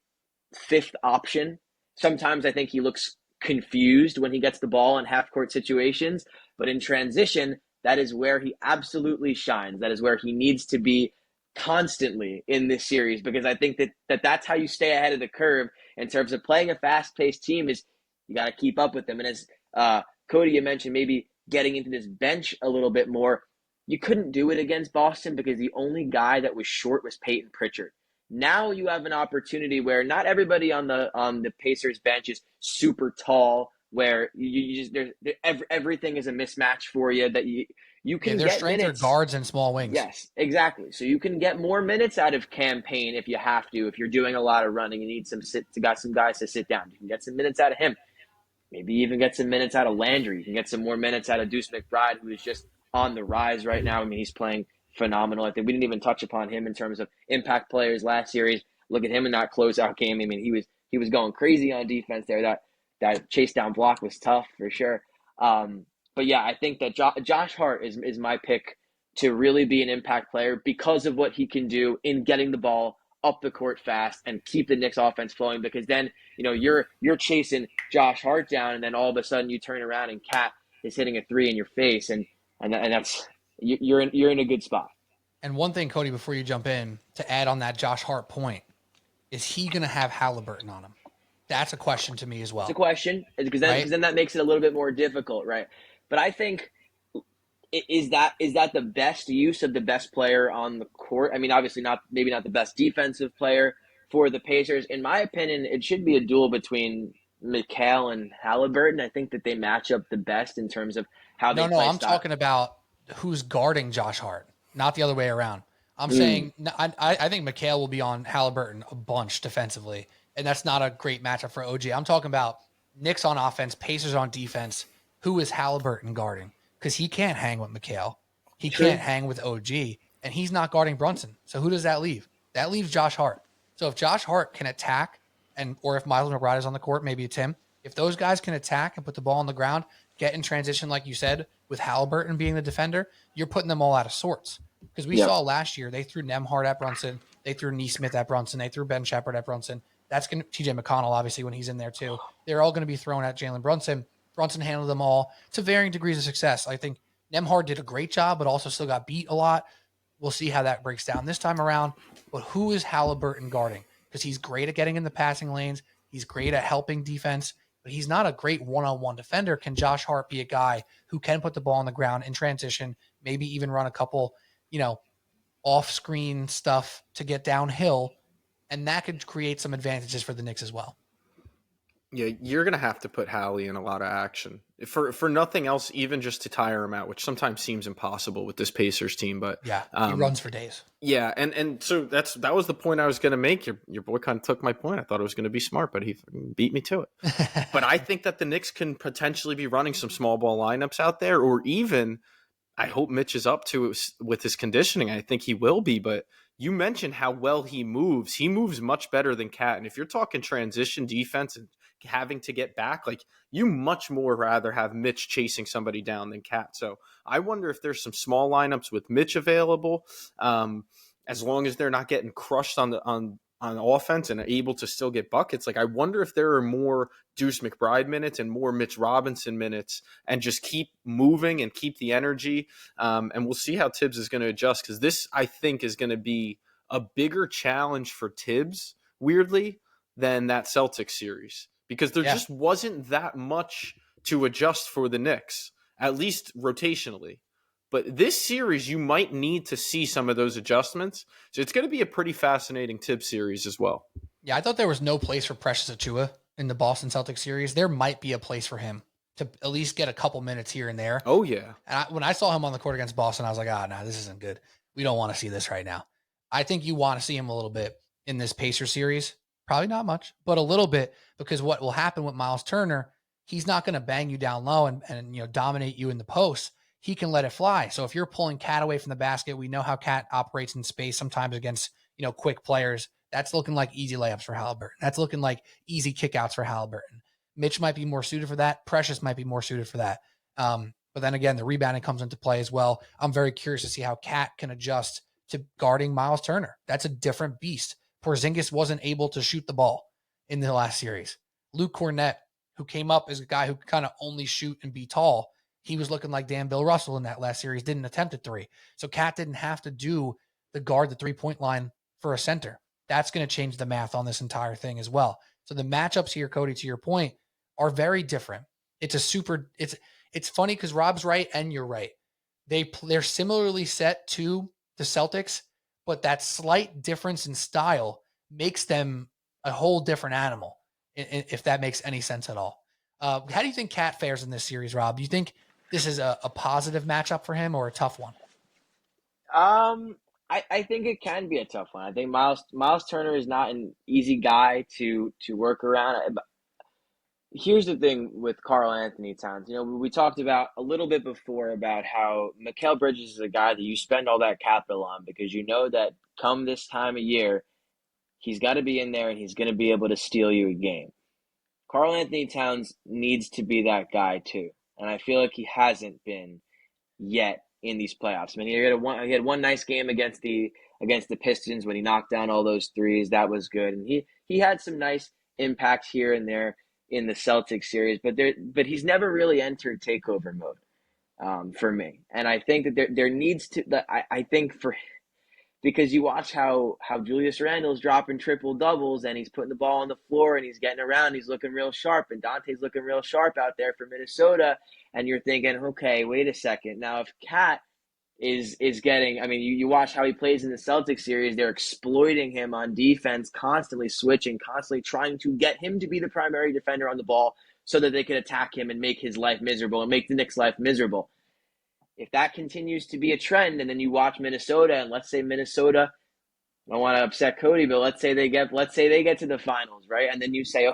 fifth option. Sometimes I think he looks confused when he gets the ball in half-court situations, but in transition, that is where he absolutely shines. That is where he needs to be constantly in this series, because I think that's how you stay ahead of the curve in terms of playing a fast-paced team. Is you got to keep up with them. And as Cody, you mentioned, maybe getting into this bench a little bit more. You couldn't do it against Boston because the only guy that was short was Peyton Pritchard. Now you have an opportunity where not everybody on the Pacers bench is super tall, where you just everything is a mismatch for you, that you can their get strength minutes. are guards and small wings. Yes, exactly. So you can get more minutes out of Campaign if you have to. If you're doing a lot of running, you need some guys to sit down. You can get some minutes out of him. Maybe even get some minutes out of Landry. You can get some more minutes out of Deuce McBride, who is just on the rise right now. I mean, he's playing phenomenal. I think we didn't even touch upon him in terms of impact players last series. Look at him in that closeout game. I mean, he was going crazy on defense there. That chase down block was tough for sure. But yeah, I think that Josh Hart is my pick to really be an impact player because of what he can do in getting the ball up the court fast and keep the Knicks offense flowing, because then, you're chasing Josh Hart down, and then all of a sudden you turn around and Cat is hitting a three in your face, and that's you're in a good spot. And one thing, Cody, before you jump in, to add on that Josh Hart point, is he going to have Halliburton on him? That's a question to me as well. It's a question, because then that makes it a little bit more difficult, right? But I think, is that the best use of the best player on the court? I mean, obviously maybe not the best defensive player for the Pacers. In my opinion, it should be a duel between Mikal and Halliburton. I think that they match up the best in terms of how they play. No, I'm talking about who's guarding Josh Hart, not the other way around. I'm saying I think Mikal will be on Halliburton a bunch defensively, and that's not a great matchup for OG. I'm talking about Knicks on offense, Pacers on defense. Who is Halliburton guarding? Because he can't hang with Mikal. He can't hang with OG, and he's not guarding Brunson. So who does that leave? That leaves Josh Hart. So if Josh Hart can attack, or if Miles McBride is on the court, maybe it's him. If those guys can attack and put the ball on the ground, get in transition, like you said, with Halliburton being the defender, you're putting them all out of sorts. Because we saw last year, they threw Nembhard at Brunson, they threw Nesmith at Brunson, they threw Ben Shepherd at Brunson. That's going to TJ McConnell, obviously, when he's in there too. They're all going to be thrown at Jalen Brunson. Brunson handled them all to varying degrees of success. I think Nembhard did a great job, but also still got beat a lot. We'll see how that breaks down this time around. But who is Halliburton guarding? Because he's great at getting in the passing lanes. He's great at helping defense, but he's not a great one-on-one defender. Can Josh Hart be a guy who can put the ball on the ground in transition, maybe even run a couple, off-screen stuff to get downhill, and that could create some advantages for the Knicks as well. Yeah, you're going to have to put Hallie in a lot of action. For nothing else, even just to tire him out, which sometimes seems impossible with this Pacers team. But yeah, he runs for days. Yeah, and so that was the point I was going to make. Your boy kind of took my point. I thought it was going to be smart, but he beat me to it. But I think that the Knicks can potentially be running some small ball lineups out there, or even I hope Mitch is up to it with his conditioning. I think he will be, but you mentioned how well he moves. He moves much better than Cat. And if you're talking transition defense and having to get back, like, you much more rather have Mitch chasing somebody down than Cat. So I wonder if there's some small lineups with Mitch available, as long as they're not getting crushed on offense and able to still get buckets. Like, I wonder if there are more Deuce McBride minutes and more Mitch Robinson minutes, and just keep moving and keep the energy. And we'll see how Tibbs is going to adjust, because this, I think, is going to be a bigger challenge for Tibbs, weirdly, than that Celtics series, because there just wasn't that much to adjust for the Knicks, at least rotationally. But this series, you might need to see some of those adjustments. So it's going to be a pretty fascinating Tibbs series as well. Yeah, I thought there was no place for Precious Achiuwa in the Boston Celtics series. There might be a place for him to at least get a couple minutes here and there. Oh, yeah. And when I saw him on the court against Boston, I was like, no, this isn't good. We don't want to see this right now. I think you want to see him a little bit in this Pacers series. Probably not much, but a little bit, because what will happen with Miles Turner, he's not going to bang you down low and dominate you in the post. he can let it fly. So if you're pulling Cat away from the basket, we know how Cat operates in space sometimes against, quick players. That's looking like easy layups for Halliburton. That's looking like easy kickouts for Halliburton. Mitch might be more suited for that. Precious might be more suited for that. But then again, the rebounding comes into play as well. I'm very curious to see how Cat can adjust to guarding Miles Turner. That's a different beast. Porzingis wasn't able to shoot the ball in the last series. Luke Cornett, who came up as a guy who could kind of only shoot and be tall, he was looking like Dan Bill Russell in that last series, didn't attempt a three. So Cat didn't have to do the guard the three-point line for a center. That's going to change the math on this entire thing as well. So the matchups here, Cody, to your point, are very different. It's funny because Rob's right and you're right. They're similarly set to the Celtics, but that slight difference in style makes them a whole different animal, if that makes any sense at all. How do you think Cat fares in this series, Rob? Do you think this is a positive matchup for him or a tough one? I think it can be a tough one. I think Miles Turner is not an easy guy to work around. Here's the thing with Karl Anthony Towns. We talked about a little bit before about how Mikal Bridges is a guy that you spend all that capital on because you know that come this time of year, he's got to be in there and he's going to be able to steal you a game. Karl Anthony Towns needs to be that guy too, and I feel like he hasn't been yet in these playoffs. I mean, he had one nice game against the Pistons when he knocked down all those threes. That was good, and he had some nice impact here and there in the Celtics series, but he's never really entered takeover mode for me. And I think that there needs to. I think because you watch how Julius Randle's dropping triple doubles and he's putting the ball on the floor and he's getting around, he's looking real sharp, and Dante's looking real sharp out there for Minnesota, and you're thinking, okay, wait a second. Now if Cat is getting, I mean, you watch how he plays in the Celtics series, they're exploiting him on defense, constantly switching, constantly trying to get him to be the primary defender on the ball so that they can attack him and make his life miserable and make the Knicks' life miserable. If that continues to be a trend, and then you watch Minnesota, and let's say Minnesota, I don't want to upset Cody, but let's say they get to the finals, right? And then you say,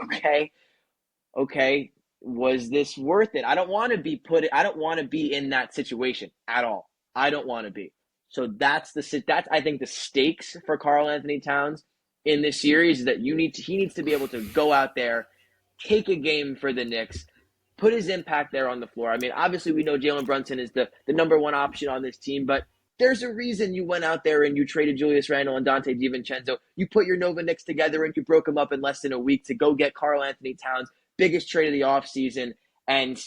okay, was this worth it? I don't want to be in that situation at all. I don't want to be. So that's I think the stakes for Karl Anthony Towns in this series is that he needs to be able to go out there, take a game for the Knicks, put his impact there on the floor. I mean, obviously we know Jalen Brunson is the number one option on this team, but there's a reason you went out there and you traded Julius Randle and Dante DiVincenzo. You put your Nova Knicks together and you broke them up in less than a week to go get Karl Anthony Towns, biggest trade of the offseason, and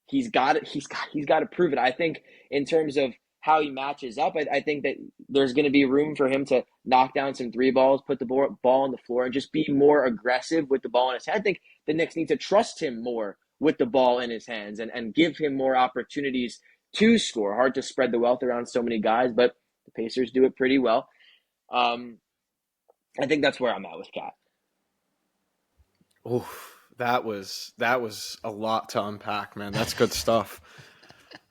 he's got to prove it. I think in terms of how he matches up, I think that there's going to be room for him to knock down some three balls, put the ball on the floor, and just be more aggressive with the ball in his hand. I think the Knicks need to trust him more with the ball in his hands and give him more opportunities to score. Hard to spread the wealth around so many guys, but the Pacers do it pretty well. I think that's where I'm at with Cat. Oh, that was a lot to unpack, man. That's good stuff.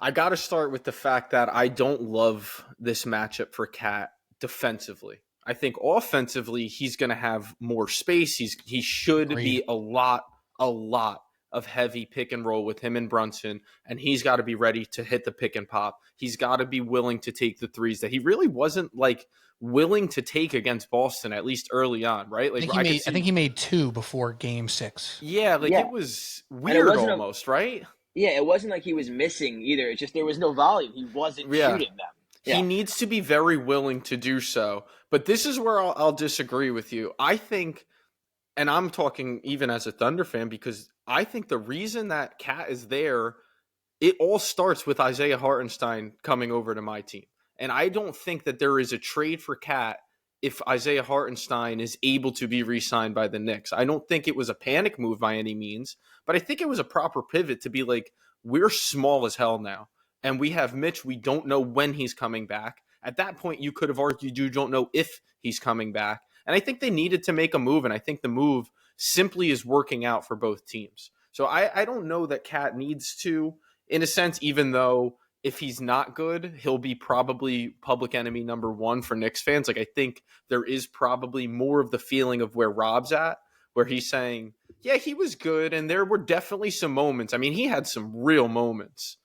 I got to start with the fact that I don't love this matchup for Cat defensively. I think offensively, he's going to have more space. He should be a lot of heavy pick and roll with him and Brunson, and he's got to be ready to hit the pick and pop. He's got to be willing to take the threes that he really wasn't willing to take against Boston, at least early on, right? I think he made 2 before Game 6. Yeah, it was weird almost, right? Yeah, it wasn't like he was missing either. It's just there was no volume. He wasn't shooting them. Yeah. He needs to be very willing to do so. But this is where I'll disagree with you. I think, and I'm talking even as a Thunder fan, because I think the reason that Cat is there, it all starts with Isaiah Hartenstein coming over to my team. And I don't think that there is a trade for Cat if Isaiah Hartenstein is able to be re-signed by the Knicks. I don't think it was a panic move by any means, but I think it was a proper pivot to be like, we're small as hell now. And we have Mitch. We don't know when he's coming back. At that point, you could have argued you don't know if he's coming back. And I think they needed to make a move, and I think the move simply is working out for both teams. So I don't know that Cat needs to, in a sense, even though if he's not good, he'll be probably public enemy number 1 for Knicks fans. I think there is probably more of the feeling of where Rob's at, where he's saying, yeah, he was good, and there were definitely some moments. I mean, he had some real moments.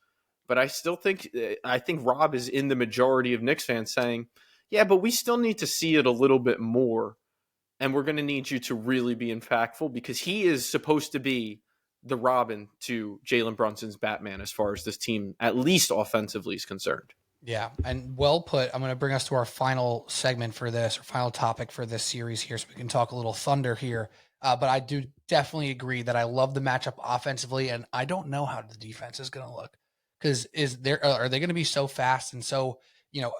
But I still think Rob is in the majority of Knicks fans saying, yeah, but we still need to see it a little bit more. And we're going to need you to really be impactful because he is supposed to be the Robin to Jalen Brunson's Batman as far as this team, at least offensively, is concerned. Yeah, and well put. I'm going to bring us to our final segment for this, or final topic for this series here, so we can talk a little Thunder here. But I do definitely agree that I love the matchup offensively, and I don't know how the defense is going to look because are they going to be so fast and so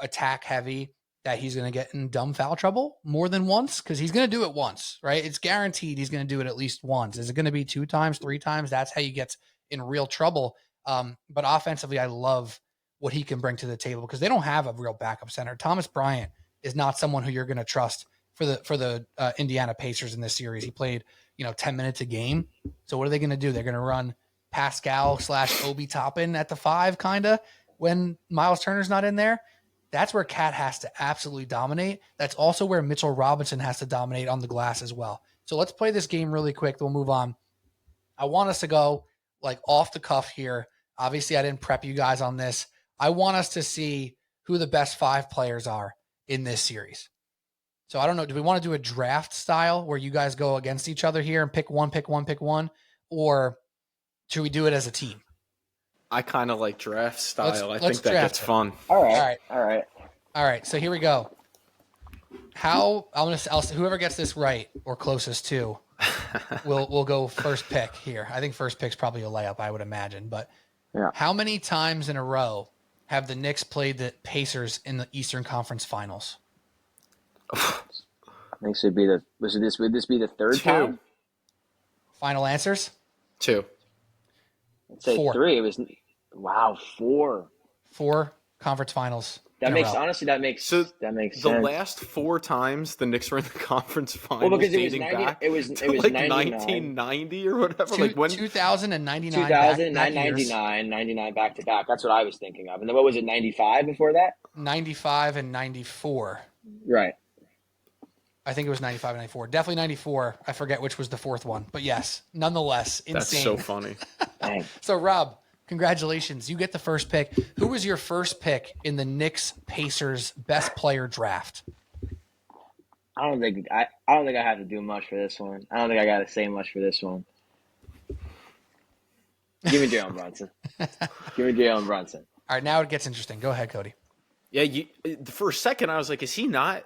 attack heavy that he's going to get in dumb foul trouble more than once? Because he's going to do it once, right? It's guaranteed he's going to do it at least once. Is it going to be 2 times, 3 times? That's how you get in real trouble. But offensively, I love what he can bring to the table because they don't have a real backup center. Thomas Bryant is not someone who you're going to trust for the Indiana Pacers in this series. He played 10 minutes a game. So what are they going to do? They're going to run Pascal / Obi Toppin at the 5 kind of when Miles Turner's not in there. That's where Cat has to absolutely dominate. That's also where Mitchell Robinson has to dominate on the glass as well. So let's play this game really quick. We'll move on. I want us to go like off the cuff here. Obviously, I didn't prep you guys on this. I want us to see who the best 5 players are in this series. So I don't know. Do we want to do a draft style where you guys go against each other here and pick one, or should we do it as a team? I kind of like draft style. I think that gets fun. All right. So here we go. Whoever gets this right or closest to, we'll go first pick here. I think first pick's probably a layup, I would imagine. But how many times in a row have the Knicks played the Pacers in the Eastern Conference Finals? I think would this be the 3rd 2. time? Final answers? 2. I'd say 4. 3. It was 4. 4 conference finals. That makes sense. The last 4 times the Knicks were in the conference finals dating back it was to like 99. 1990 or whatever. Like when 2099, 99 back to back. That's what I was thinking of. And then what was it, 95 before that? 95 and 94. Right. I think it was 95 and 94. Definitely 94. I forget which was the 4th one. But yes, nonetheless, insane. That's so funny. So, Rob, congratulations. You get the first pick. Who was your first pick in the Knicks Pacers best player draft? I don't think I have to do much for this one. I don't think I got to say much for this one. Give me Jalen Brunson. All right, now it gets interesting. Go ahead, Cody. Yeah, for a second I was like, is he not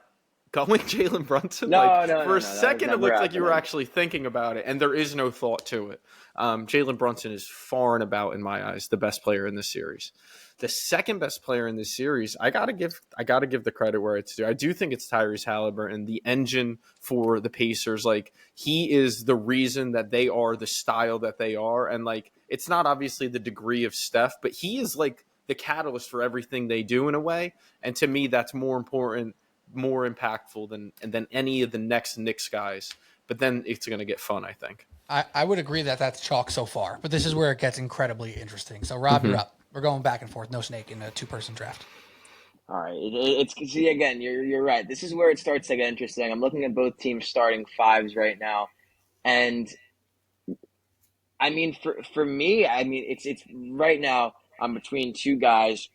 going Jalen Brunson? No. For a second it looked like you were actually thinking about it, and there is no thought to it. Jalen Brunson is far and about, in my eyes, the best player in this series. The second best player in this series, I gotta give the credit where it's due. I do think it's Tyrese Halliburton, the engine for the Pacers. Like, he is the reason that they are the style that they are, and like, it's not obviously the degree of Steph, but he is like the catalyst for everything they do in a way. And to me, that's more important, more impactful than any of the next Knicks guys. But then it's going to get fun, I think. I would agree that that's chalk so far, but this is where it gets incredibly interesting. So, Rob, you're up. We're going back and forth. No snake in a 2-person draft. All right. See, again, you're right. This is where it starts to get interesting. I'm looking at both teams starting 5s right now. And, I mean, for me, I mean, it's right now I'm between 2 guys.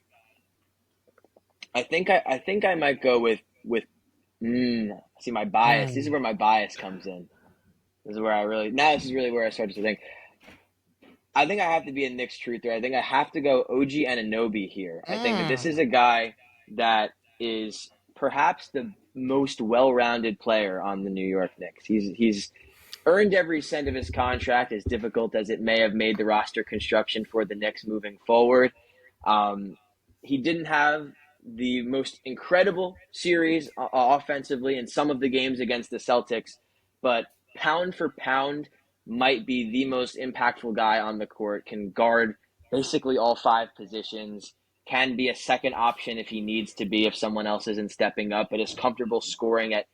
I think I might go with see, my bias. This is where my bias comes in. This is really where I start to think. I think I have to be a Knicks truther. I think I have to go OG Anunoby here. I think that this is a guy that is perhaps the most well-rounded player on the New York Knicks. He's earned every cent of his contract, as difficult as it may have made the roster construction for the Knicks moving forward. He didn't have the most incredible series offensively in some of the games against the Celtics, but pound for pound might be the most impactful guy on the court, can guard basically all 5 positions, can be a second option if he needs to be, if someone else isn't stepping up, but is comfortable scoring at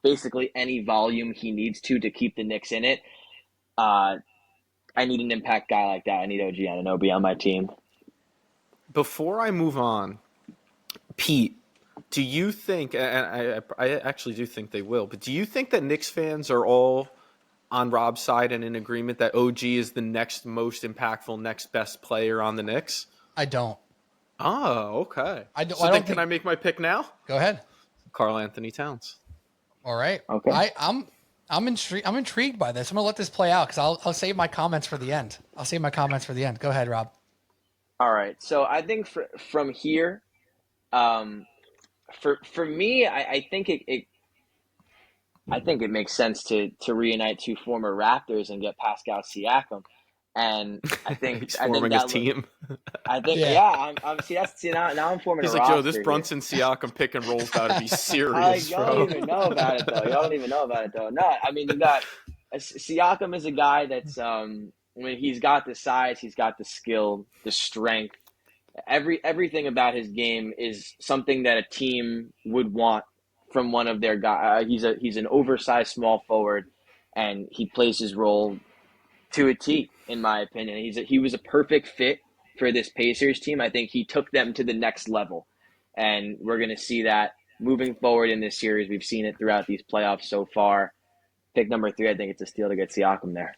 basically any volume he needs to keep the Knicks in it. I need an impact guy like that. I need OG Anunoby on my team. Before I move on, Pete, do you think, and I actually do think they will, but do you think that Knicks fans are all on Rob's side and in agreement that OG is the next most impactful, next best player on the Knicks? I don't. Oh, okay. I don't. So I then don't can think. I make my pick now? Go ahead. Karl Anthony Towns. All right. Okay. I'm intrigued. I'm intrigued by this. I'm gonna let this play out because I'll save my comments for the end. Go ahead, Rob. All right. So I think from here, um, for me, I think it makes sense to reunite two former Raptors and get Pascal Siakam, and He's I think forming his that team. Yeah. I'm now I'm forming a He's like, yo, this roster here. Brunson Siakam pick and roll's about to be serious, Y'all bro. don't even know about it though. Y'all don't even know about it though. No, I mean you got Siakam is a guy that's when he's got the size, he's got the skill, the strength. Everything about his game is something that a team would want from one of their guys. He's an oversized small forward, and he plays his role to a T, in my opinion. He was a perfect fit for this Pacers team. I think he took them to the next level, and we're going to see that moving forward in this series. We've seen it throughout these playoffs so far. Pick number 3, I think it's a steal to get Siakam there.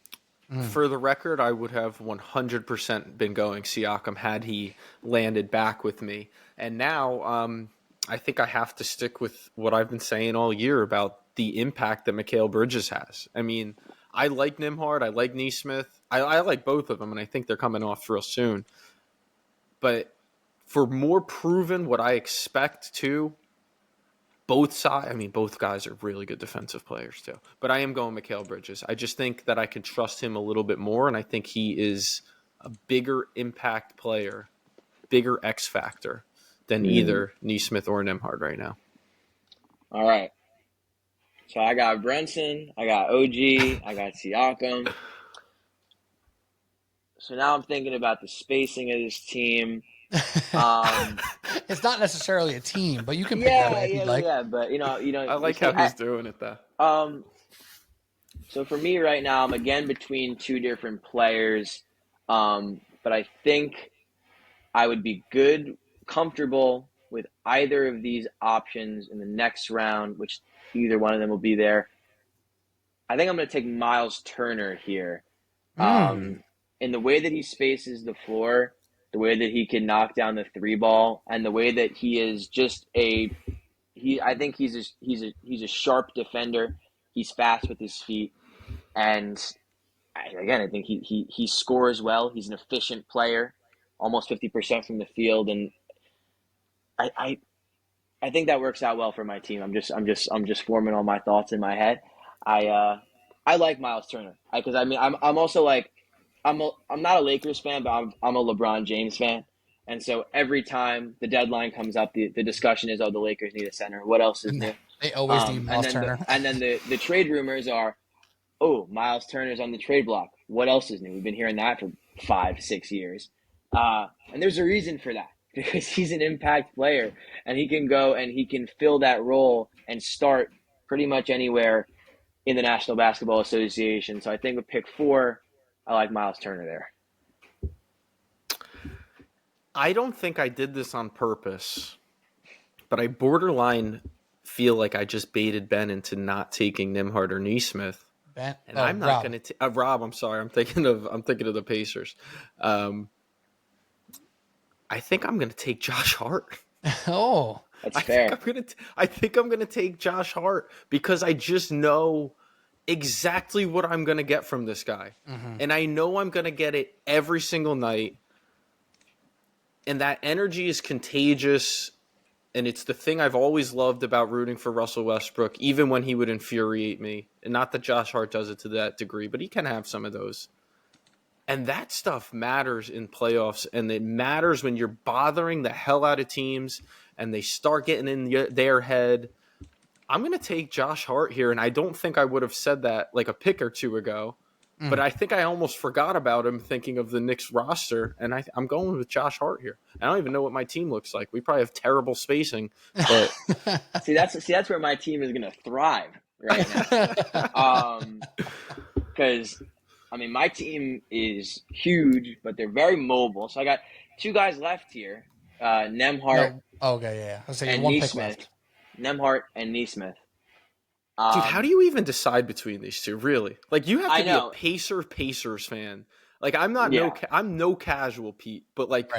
For the record, I would have 100% been going Siakam had he landed back with me. And now I think I have to stick with what I've been saying all year about the impact that Mikal Bridges has. I mean, I like Nembhard. I like Nesmith. I like both of them, and I think they're coming off real soon. But for more proven what I expect to, both sides, I mean, both guys are really good defensive players too. But I am going Mikal Bridges. I just think that I can trust him a little bit more, and I think he is a bigger impact player, bigger X factor than either Nesmith or Nembhard right now. All right. So I got Brunson, I got OG, I got Siakam. So now I'm thinking about the spacing of this team. It's not necessarily a team, but you can pick that way if you'd like. Yeah. But I like how he's doing it though. So for me right now, I'm again between two different players. But I think I would be comfortable with either of these options in the next round, which either one of them will be there. I think I'm going to take Miles Turner here. In the way that he spaces the floor, the way that he can knock down the 3 ball, and the way that he is just I think he's a sharp defender. He's fast with his feet, and I think he scores well. He's an efficient player, almost 50% from the field, and I think that works out well for my team. I'm just forming all my thoughts in my head. I like Miles Turner because I'm also like I'm not a Lakers fan, but I'm a LeBron James fan. And so every time the deadline comes up, the discussion is, oh, the Lakers need a center. What else is new? They always need Miles Turner. And then the trade rumors are, oh, Miles Turner's on the trade block. What else is new? We've been hearing that for 5-6 years. And there's a reason for that because he's an impact player and he can go and he can fill that role and start pretty much anywhere in the National Basketball Association. So I think with pick 4, I like Miles Turner there. I don't think I did this on purpose, but I borderline feel like I just baited Ben into not taking Nembhard or Nesmith. Ben, and I'm not going to Rob. I'm sorry. I'm thinking of the Pacers. I think I'm going to take Josh Hart. Oh, that's fair. I think I'm going to take Josh Hart because I just know exactly what I'm going to get from this guy. And I know I'm going to get it every single night. And that energy is contagious. And it's the thing I've always loved about rooting for Russell Westbrook, even when he would infuriate me. And not that Josh Hart does it to that degree, but he can have some of those. And that stuff matters in playoffs. And it matters when you're bothering the hell out of teams and they start getting in their head. I'm going to take Josh Hart here, and I don't think I would have said that like a pick or two ago, but I think I almost forgot about him thinking of the Knicks roster, and I'm going with Josh Hart here. I don't even know what my team looks like. We probably have terrible spacing, but see that's where my team is going to thrive right now. Because my team is huge, but they're very mobile. So I got 2 guys left here, Nembhard. Okay, yeah. And one Nesmith. pick left. Nembhard and Nesmith. Dude, how do you even decide between these two? Really, like you have to be a Pacers fan. Like I'm not I'm no casual Pete, but like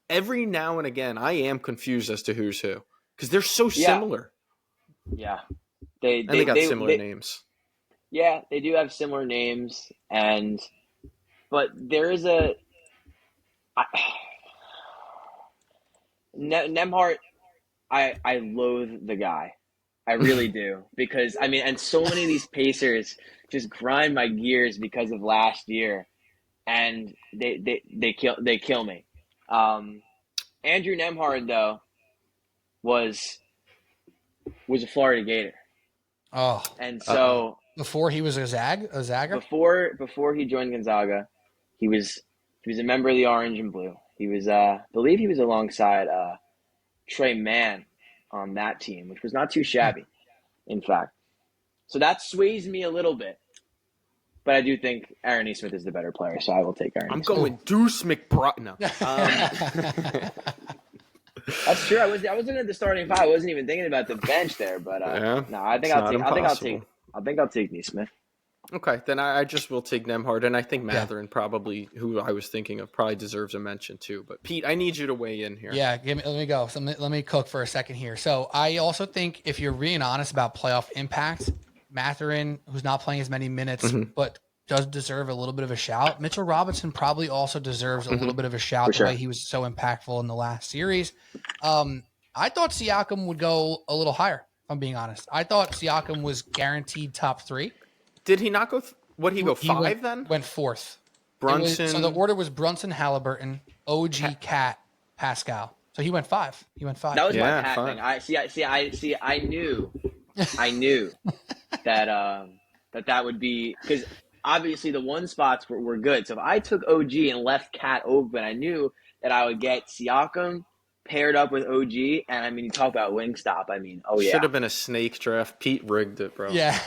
every now and again, I am confused as to who's who because they're so Yeah. similar. Yeah. And they got similar names. Yeah, they do have similar names, but there is Nemhart. I loathe the guy. I really do, because I mean, and so many of these Pacers just grind my gears because of last year, and they kill me. Andrew Nemhard though was a Florida Gator, Oh, and so before he was a Zagger? before he joined Gonzaga, he was a member of the Orange and Blue. He was I believe he was alongside Trey Mann on that team, which was not too shabby, in fact. So that sways me a little bit. But I do think Aaron Nesmith is the better player, so I will take Aaron Nesmith. I'm going Deuce McBride. No. That's true. I was looking at the starting five. I wasn't even thinking about the bench there, but no, I think I'll take Nesmith. Okay, then I just will take Nemhard, and I think Mathurin probably, who I was thinking of, probably deserves a mention too. But Pete, I need you to weigh in here. Yeah, let me go. So let me cook for a second here. So I also think if you're being honest about playoff impact, Mathurin, who's not playing as many minutes, but does deserve a little bit of a shout. Mitchell Robinson probably also deserves a little bit of a shout the way he was so impactful in the last series. I thought Siakam would go a little higher, if I'm being honest. I thought Siakam was guaranteed top 3. Did he not go? What did he go 5 then? Went 4th. Brunson. So the order was Brunson, Halliburton, OG, Cat, Pascal. So he went 5. That was my Cat thing. I knew that would be, because obviously the one spots were good. So if I took OG and left Cat open, I knew that I would get Siakam paired up with OG, and I mean, you talk about Wingstop. I mean, should have been a snake draft. Pete rigged it, bro. Yeah,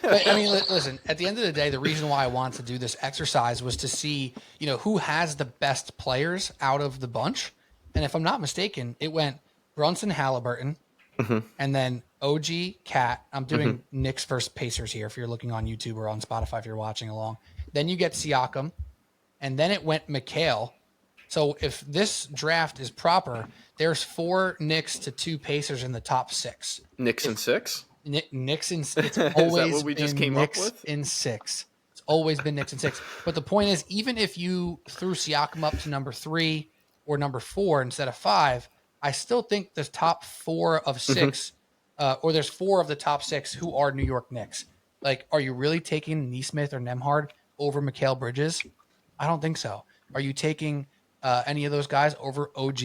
but I mean, listen. At the end of the day, the reason why I wanted to do this exercise was to see, who has the best players out of the bunch. And if I'm not mistaken, it went Brunson, Halliburton, and then OG, Cat. I'm doing Knicks versus Pacers here. If you're looking on YouTube or on Spotify, if you're watching along, then you get Siakam, and then it went Mikal. So if this draft is proper, there's 4 Knicks to 2 Pacers in the top 6. Knicks in 6? Knicks in 6. It's always is that what we just came Knicks up with? In 6. It's always been Knicks in 6. But the point is, even if you threw Siakam up to number 3 or number 4 instead of 5, I still think the top 4 of 6, or there's 4 of the top 6 who are New York Knicks. Like, are you really taking Nesmith or Nemhard over Mikal Bridges? I don't think so. Are you taking any of those guys over OG?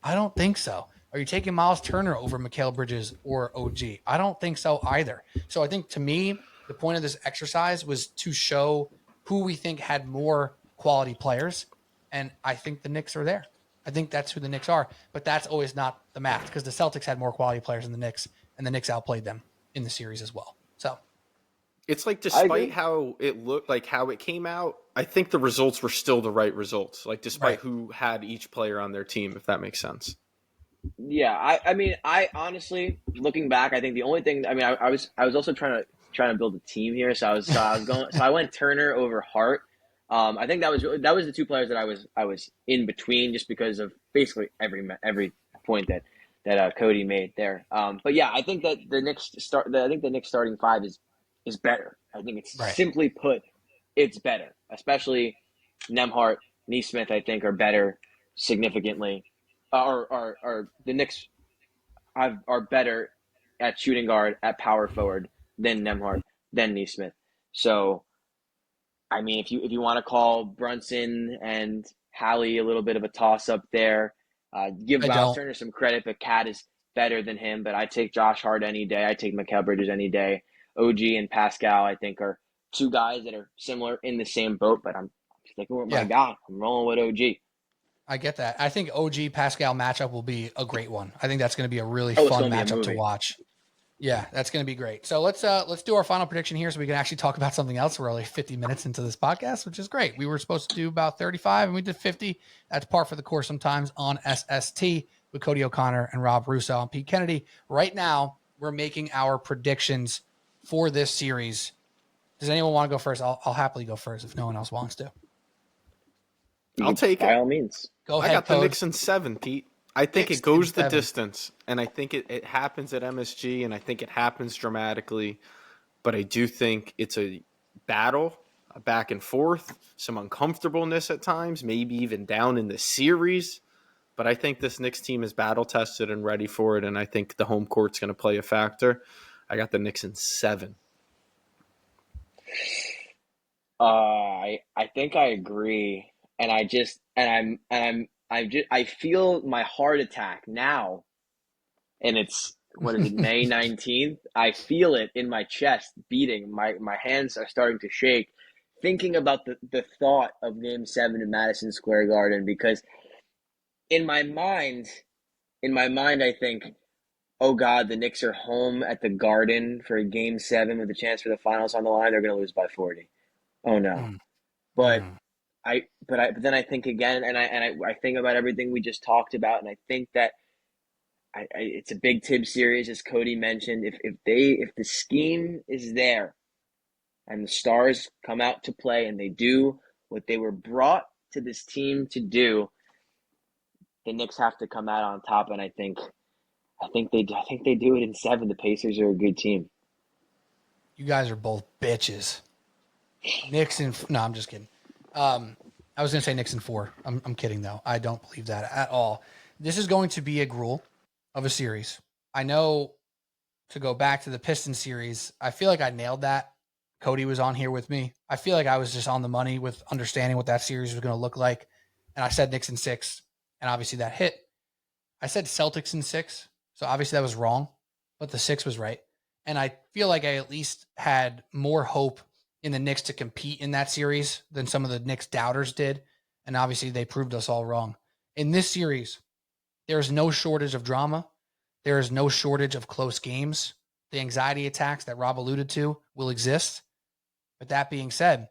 I don't think so. Are you taking Miles Turner over Mikal Bridges or OG? I don't think so either. So I think, to me, the point of this exercise was to show who we think had more quality players, and I think the Knicks are there. I think that's who the Knicks are, but that's always not the math, because the Celtics had more quality players than the Knicks, and the Knicks outplayed them in the series as well. So it's like, despite how it looked, like how it came out, I think the results were still the right results, like despite who had each player on their team, if that makes sense. Yeah, I mean, I honestly, looking back, I think the only thing, I mean, I was also trying to build a team here, so I went Turner over Hart. I think that was the 2 players that I was in between, just because of basically every point that Cody made there. But yeah, I think that the Knicks starting 5 is better. I think it's simply put, it's better. Especially Nemhart, Nesmith, I think, are better significantly. Or the Knicks are better at shooting guard, at power forward than Nemhart, than Nesmith. So, I mean, if you want to call Brunson and Hallie a little bit of a toss up there, give Miles Turner some credit, but Cat is better than him. But I take Josh Hart any day. I take Mikal Bridges any day. OG and Pascal, I think, are 2 guys that are similar in the same boat. But I'm sticking with my guy. I'm rolling with OG. I get that. I think OG Pascal matchup will be a great one. I think that's going to be a really fun matchup to watch. Yeah, that's going to be great. So let's do our final prediction here, so we can actually talk about something else. We're only 50 minutes into this podcast, which is great. We were supposed to do about 35, and we did 50. That's par for the course sometimes on SST with Cody O'Connor and Rob Russo and Pete Kennedy. Right now, we're making our predictions for this series. Does anyone want to go first? I'll happily go first if no one else wants to. I'll take by it. all means. Go I ahead, got the Code. Knicks in 7, Pete. I think Knicks it goes in the 7. distance, and I think it happens at MSG, and I think it happens dramatically. But I do think it's a battle, a back and forth, some uncomfortableness at times, maybe even down in the series. But I think this Knicks team is battle tested and ready for it, and I think the home court's going to play a factor. I got the Knicks in 7. I think I agree, and I feel my heart attack now, and it's what is it, May 19th? I feel it in my chest beating. My hands are starting to shake, thinking about the thought of Game 7 in Madison Square Garden, because in my mind, I think, oh God, the Knicks are home at the Garden for Game 7 with a chance for the finals on the line. They're going to lose by 40. Oh no. Mm. But Mm. but then I think again, and I think about everything we just talked about, and I think that it's a big Tibbs series, as Cody mentioned. If the scheme is there and the stars come out to play and they do what they were brought to this team to do, the Knicks have to come out on top, and I think they do it in 7. The Pacers are a good team. You guys are both bitches. Knicks in no, I'm just kidding. I was gonna say Knicks in 4. I'm kidding though. I don't believe that at all. This is going to be a gruel of a series. I know, to go back to the Pistons series, I feel like I nailed that. Cody was on here with me. I feel like I was just on the money with understanding what that series was going to look like. And I said Knicks in 6, and obviously that hit. I said Celtics in 6, so obviously that was wrong, but the 6 was right. And I feel like I at least had more hope in the Knicks to compete in that series than some of the Knicks doubters did. And obviously they proved us all wrong. In this series, there's no shortage of drama. There is no shortage of close games. The anxiety attacks that Rob alluded to will exist. But that being said,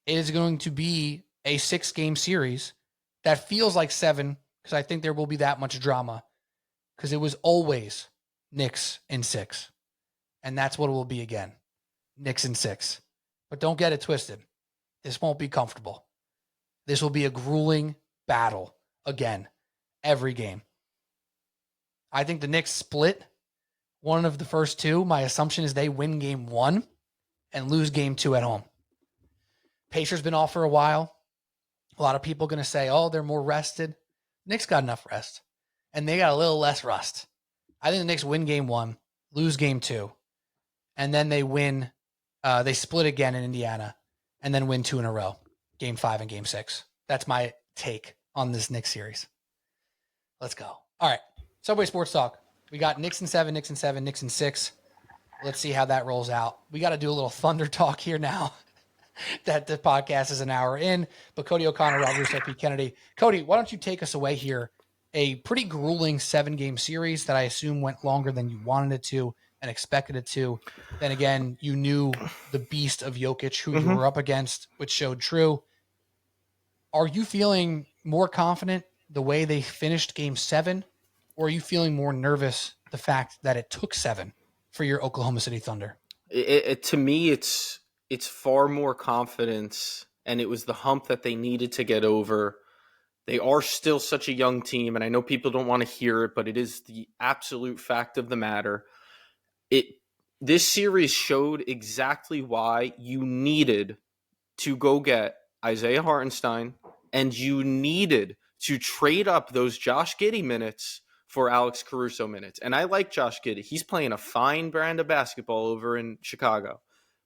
it is going to be a 6-game series that feels like 7, because I think there will be that much drama, because it was always Knicks in 6. And that's what it will be again. Knicks in 6. But don't get it twisted. This won't be comfortable. This will be a grueling battle again, every game. I think the Knicks split one of the first 2. My assumption is they win Game 1 and lose Game 2 at home. Pacers been off for a while. A lot of people going to say, oh, they're more rested. Knicks got enough rest, and they got a little less rust. I think the Knicks win Game 1, lose Game 2, and then they win. They split again in Indiana, and then win 2 in a row, Game 5 and Game 6. That's my take on this Knicks series. Let's go. All right, Subway Sports Talk. We got Knicks in 7, Knicks in 7, Knicks in 6. Let's see how that rolls out. We got to do a little Thunder talk here now that the podcast is an hour in. But Cody O'Connor, Rob Russo, Pete Kennedy. Cody, why don't you take us away here? A pretty grueling 7-game series that I assume went longer than you wanted it to and expected it to. Then again, you knew the beast of Jokic, who you were up against, which showed true. Are you feeling more confident the way they finished Game 7? Or are you feeling more nervous the fact that it took 7 for your Oklahoma City Thunder? To me, it's far more confidence, and it was the hump that they needed to get over. They are still such a young team, and I know people don't want to hear it, but it is the absolute fact of the matter. This series showed exactly why you needed to go get Isaiah Hartenstein, and you needed to trade up those Josh Giddey minutes for Alex Caruso minutes. And I like Josh Giddey. He's playing a fine brand of basketball over in Chicago.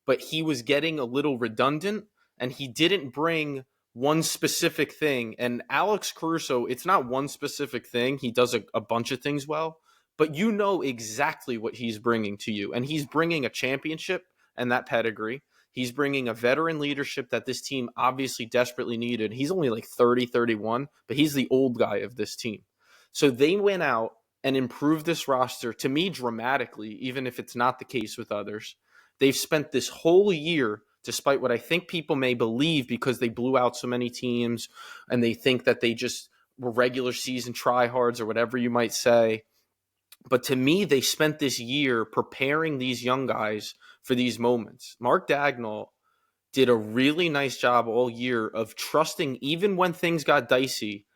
But he was getting a little redundant, and he didn't bring one specific thing. And Alex Caruso, it's not one specific thing. He does a bunch of things well. But you know exactly what he's bringing to you. And he's bringing a championship and that pedigree. He's bringing a veteran leadership that this team obviously desperately needed. He's only like 30, 31, but he's the old guy of this team. So they went out and improved this roster, to me, dramatically, even if it's not the case with others. They've spent this whole year, despite what I think people may believe because they blew out so many teams and they think that they just were regular season tryhards or whatever you might say. But to me, they spent this year preparing these young guys for these moments. Mark Dagnall did a really nice job all year of trusting, even when things got dicey,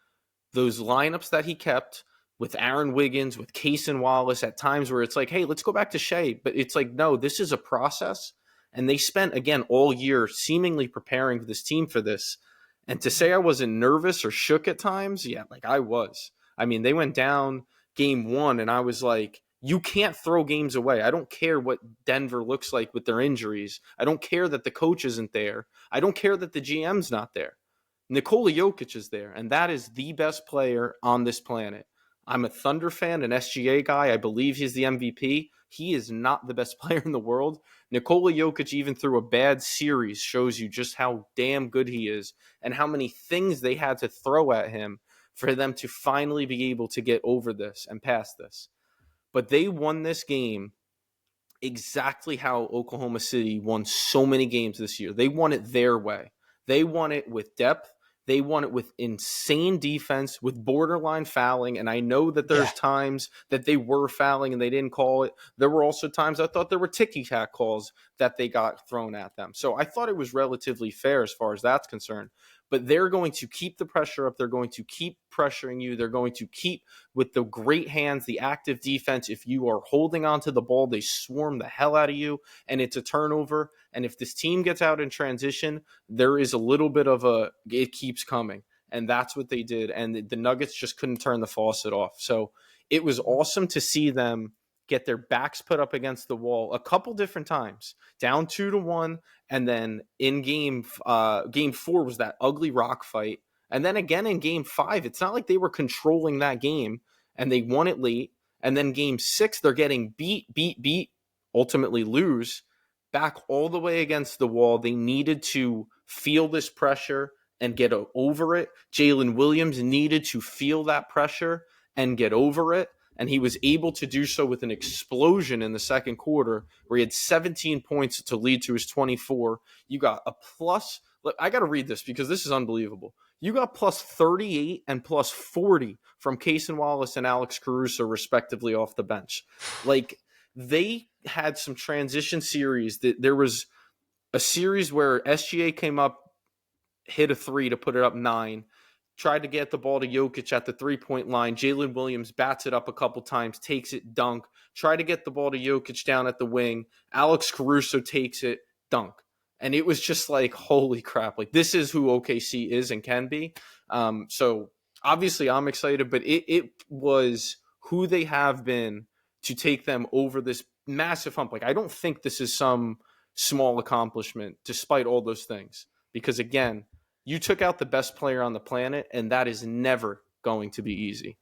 those lineups that he kept with Aaron Wiggins, with Case and Wallace at times where it's like, hey, let's go back to Shea. But it's like, no, this is a process. And they spent, again, all year seemingly preparing this team for this. And to say I wasn't nervous or shook at times, yeah, like I was. I mean, they went down game 1 and I was like, you can't throw games away. I don't care what Denver looks like with their injuries. I don't care that the coach isn't there. I don't care that the GM's not there. Nikola Jokic is there, and that is the best player on this planet. I'm a Thunder fan, an SGA guy. I believe he's the MVP. He is not the best player in the world. Nikola Jokic, even through a bad series, shows you just how damn good he is and how many things they had to throw at him for them to finally be able to get over this and past this. But they won this game exactly how Oklahoma City won so many games this year. They won it their way. They won it with depth. They won it with insane defense, with borderline fouling. And I know that there's times that they were fouling and they didn't call it. There were also times I thought there were ticky-tack calls that they got thrown at them. So I thought it was relatively fair as far as that's concerned. But they're going to keep the pressure up. They're going to keep pressuring you. They're going to keep with the great hands, the active defense. If you are holding on to the ball, they swarm the hell out of you, and it's a turnover. And if this team gets out in transition, there is a little bit of it keeps coming. And that's what they did. And the Nuggets just couldn't turn the faucet off. So it was awesome to see them get their backs put up against the wall a couple different times, down 2-1, and then in game 4 was that ugly rock fight, and then again in game 5, it's not like they were controlling that game, and they won it late, and then game 6 they're getting beat, ultimately lose, back all the way against the wall. They needed to feel this pressure and get over it. Jalen Williams needed to feel that pressure and get over it. And he was able to do so with an explosion in the second quarter where he had 17 points to lead to his 24. You got a plus. Look, I got to read this because this is unbelievable. You got plus 38 and plus 40 from Cason Wallace and Alex Caruso, respectively, off the bench. Like, they had some transition series. There was a series where SGA came up, hit a 3 to put it up 9. Tried to get the ball to Jokic at the 3-point line. Jalen Williams bats it up a couple times, takes it, dunk. Try to get the ball to Jokic down at the wing. Alex Caruso takes it, dunk. And it was just like, holy crap. Like, this is who OKC is and can be. So obviously I'm excited, but it was who they have been to take them over this massive hump. Like, I don't think this is some small accomplishment despite all those things. Because again, you took out the best player on the planet, and that is never going to be easy.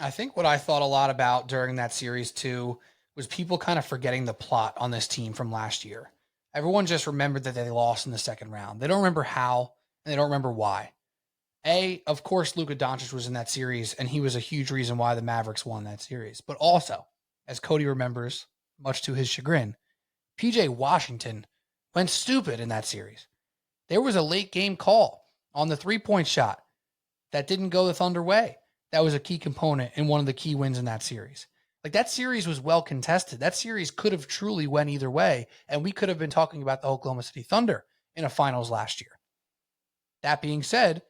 I think what I thought a lot about during that series, too, was people kind of forgetting the plot on this team from last year. Everyone just remembered that they lost in the second round. They don't remember how, and they don't remember why. Of course, Luka Doncic was in that series, and he was a huge reason why the Mavericks won that series. But also, as Cody remembers, much to his chagrin, PJ Washington went stupid in that series. There was a late game call on the 3-point shot that didn't go the Thunder way. That was a key component in one of the key wins in that series. Like, that series was well contested. That series could have truly went either way, and we could have been talking about the Oklahoma City Thunder in a finals last year. That being said,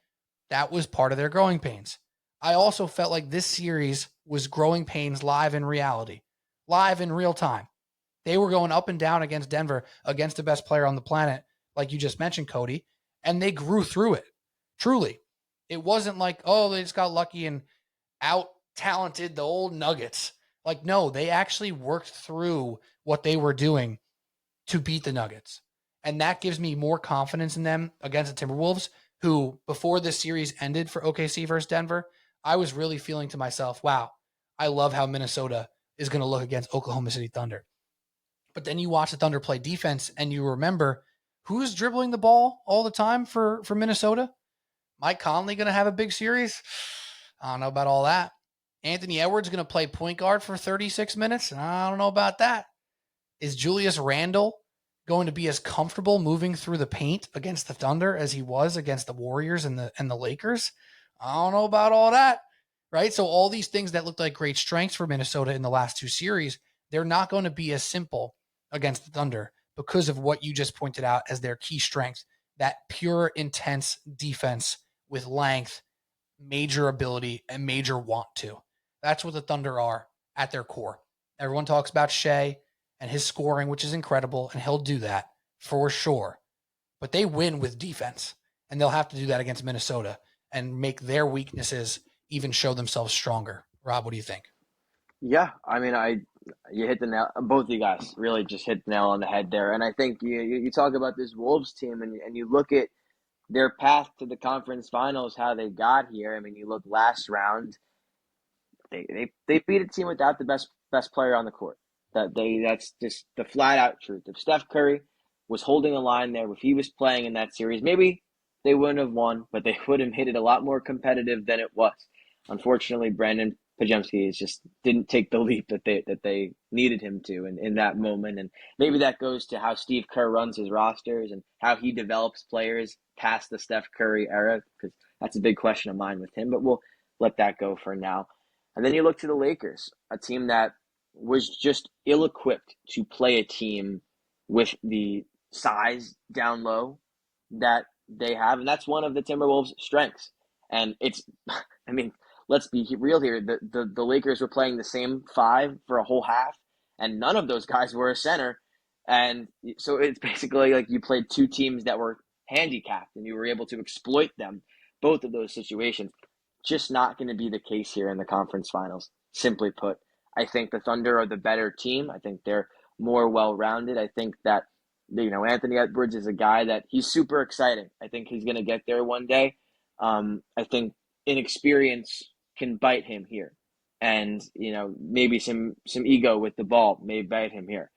that was part of their growing pains. I also felt like this series was growing pains live in reality, live in real time. They were going up and down against Denver, against the best player on the planet, like you just mentioned, Cody, and they grew through it. Truly. It wasn't like, oh, they just got lucky and out-talented the old Nuggets. Like, no, they actually worked through what they were doing to beat the Nuggets. And that gives me more confidence in them against the Timberwolves, who, before this series ended for OKC versus Denver, I was really feeling to myself, wow, I love how Minnesota is going to look against Oklahoma City Thunder. But then you watch the Thunder play defense, and you remember, who's dribbling the ball all the time for Minnesota? Mike Conley going to have a big series? I don't know about all that. Anthony Edwards going to play point guard for 36 minutes? I don't know about that. Is Julius Randle going to be as comfortable moving through the paint against the Thunder as he was against the Warriors and the Lakers? I don't know about all that, right? So all these things that looked like great strengths for Minnesota in the last two series, they're not going to be as simple against the Thunder because of what you just pointed out as their key strength, that pure, intense defense with length, major ability, and major want to. That's what the Thunder are at their core. Everyone talks about Shea and his scoring, which is incredible, and he'll do that for sure. But they win with defense, and they'll have to do that against Minnesota and make their weaknesses even show themselves stronger. Rob, what do you think? Yeah, I mean, you hit the nail. Both of you guys really just hit the nail on the head there. And I think you talk about this Wolves team, and you look at their path to the conference finals, how they got here. I mean, you look last round, they beat a team without the best player on the court. That's just the flat out truth. If Steph Curry was holding a line there, if he was playing in that series, maybe they wouldn't have won, but they would have made it a lot more competitive than it was. Unfortunately, Brandon Pajemski just didn't take the leap that they needed him to in that moment. And maybe that goes to how Steve Kerr runs his rosters and how he develops players past the Steph Curry era, because that's a big question of mine with him. But we'll let that go for now. And then you look to the Lakers, a team that was just ill-equipped to play a team with the size down low that they have. And that's one of the Timberwolves' strengths. And it's, I mean, let's be real here. The Lakers were playing the same five for a whole half, and none of those guys were a center. And so it's basically like you played two teams that were handicapped, and you were able to exploit them, both of those situations. Just not going to be the case here in the conference finals, simply put. I think the Thunder are the better team. I think they're more well-rounded. I think that, Anthony Edwards is a guy that he's super exciting. I think he's going to get there one day. I think inexperience can bite him here. And, maybe some ego with the ball may bite him here.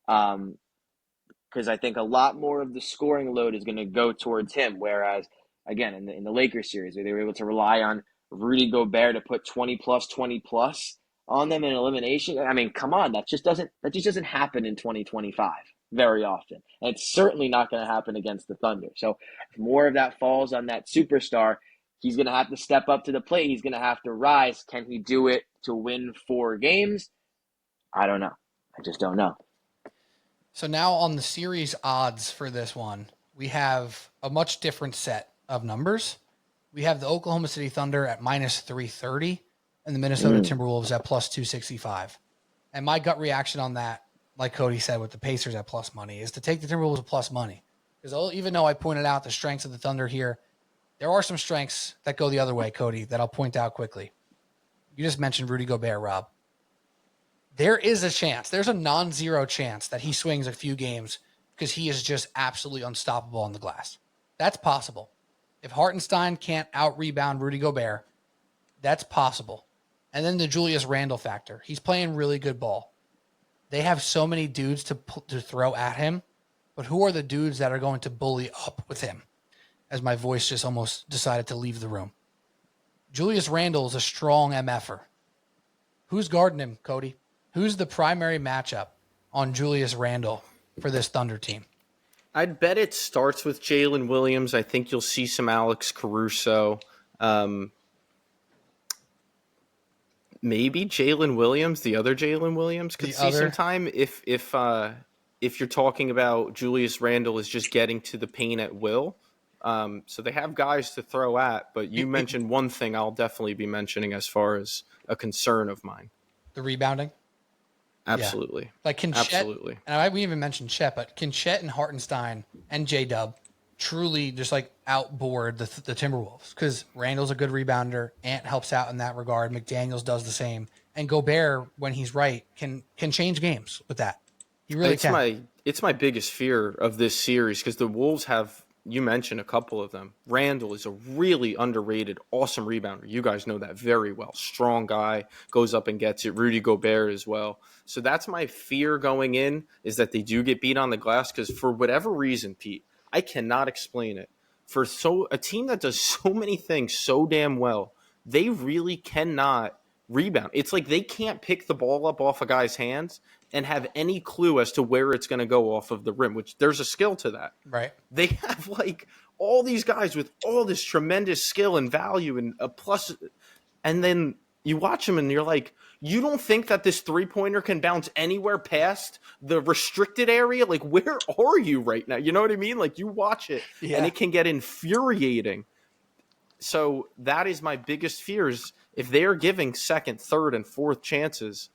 Because I think a lot more of the scoring load is going to go towards him. Whereas, again, in the Lakers series, they were able to rely on Rudy Gobert to put 20 plus on them in elimination. I mean, come on, that just doesn't happen in 2025 very often. And it's certainly not going to happen against the Thunder. So if more of that falls on that superstar, he's going to have to step up to the plate. He's going to have to rise. Can he do it to win 4 games? I don't know. I just don't know. So now on the series odds for this one, we have a much different set of numbers. We have the Oklahoma City Thunder at minus 330 and the Minnesota Timberwolves at plus 265. And my gut reaction on that, like Cody said, with the Pacers at plus money, is to take the Timberwolves at plus money. Because even though I pointed out the strengths of the Thunder here, there are some strengths that go the other way, Cody, that I'll point out quickly. You just mentioned Rudy Gobert, Rob. There is a chance, there's a non-zero chance that he swings a few games because he is just absolutely unstoppable on the glass. That's possible. If Hartenstein can't out-rebound Rudy Gobert, that's possible. And then the Julius Randle factor. He's playing really good ball. They have so many dudes to throw at him, but who are the dudes that are going to bully up with him? As my voice just almost decided to leave the room. Julius Randle is a strong MFer. Who's guarding him, Cody? Who's the primary matchup on Julius Randle for this Thunder team? I'd bet it starts with Jalen Williams. I think you'll see some Alex Caruso. Maybe Jalen Williams, the other Jalen Williams, could see some time if you're talking about Julius Randle is just getting to the paint at will. So they have guys to throw at, but you mentioned one thing I'll definitely be mentioning as far as a concern of mine. The rebounding? Absolutely. Yeah. Like absolutely. And we even mentioned Chet, but can Chet and Hartenstein and J-Dub truly just like outboard the Timberwolves? Because Randall's a good rebounder. Ant helps out in that regard. McDaniels does the same. And Gobert, when he's right, can change games with that. He really can. It's my biggest fear of this series because the Wolves have, you mentioned a couple of them. Randall is a really underrated, awesome rebounder. You guys know that very well. Strong guy, goes up and gets it. Rudy Gobert as well. So that's my fear going in, is that they do get beat on the glass because for whatever reason, Pete, I cannot explain it. For a team that does so many things so damn well, they really cannot rebound. It's like they can't pick the ball up off a guy's hands and have any clue as to where it's going to go off of the rim, which there's a skill to that. Right. They have like all these guys with all this tremendous skill and value and a plus, and then you watch them and you're like, You don't think that this three-pointer can bounce anywhere past the restricted area? Like, where are you right now? You know what I mean? Like, you watch it, and it can get infuriating. So that is my biggest fears. If they're giving second, third, and fourth chances,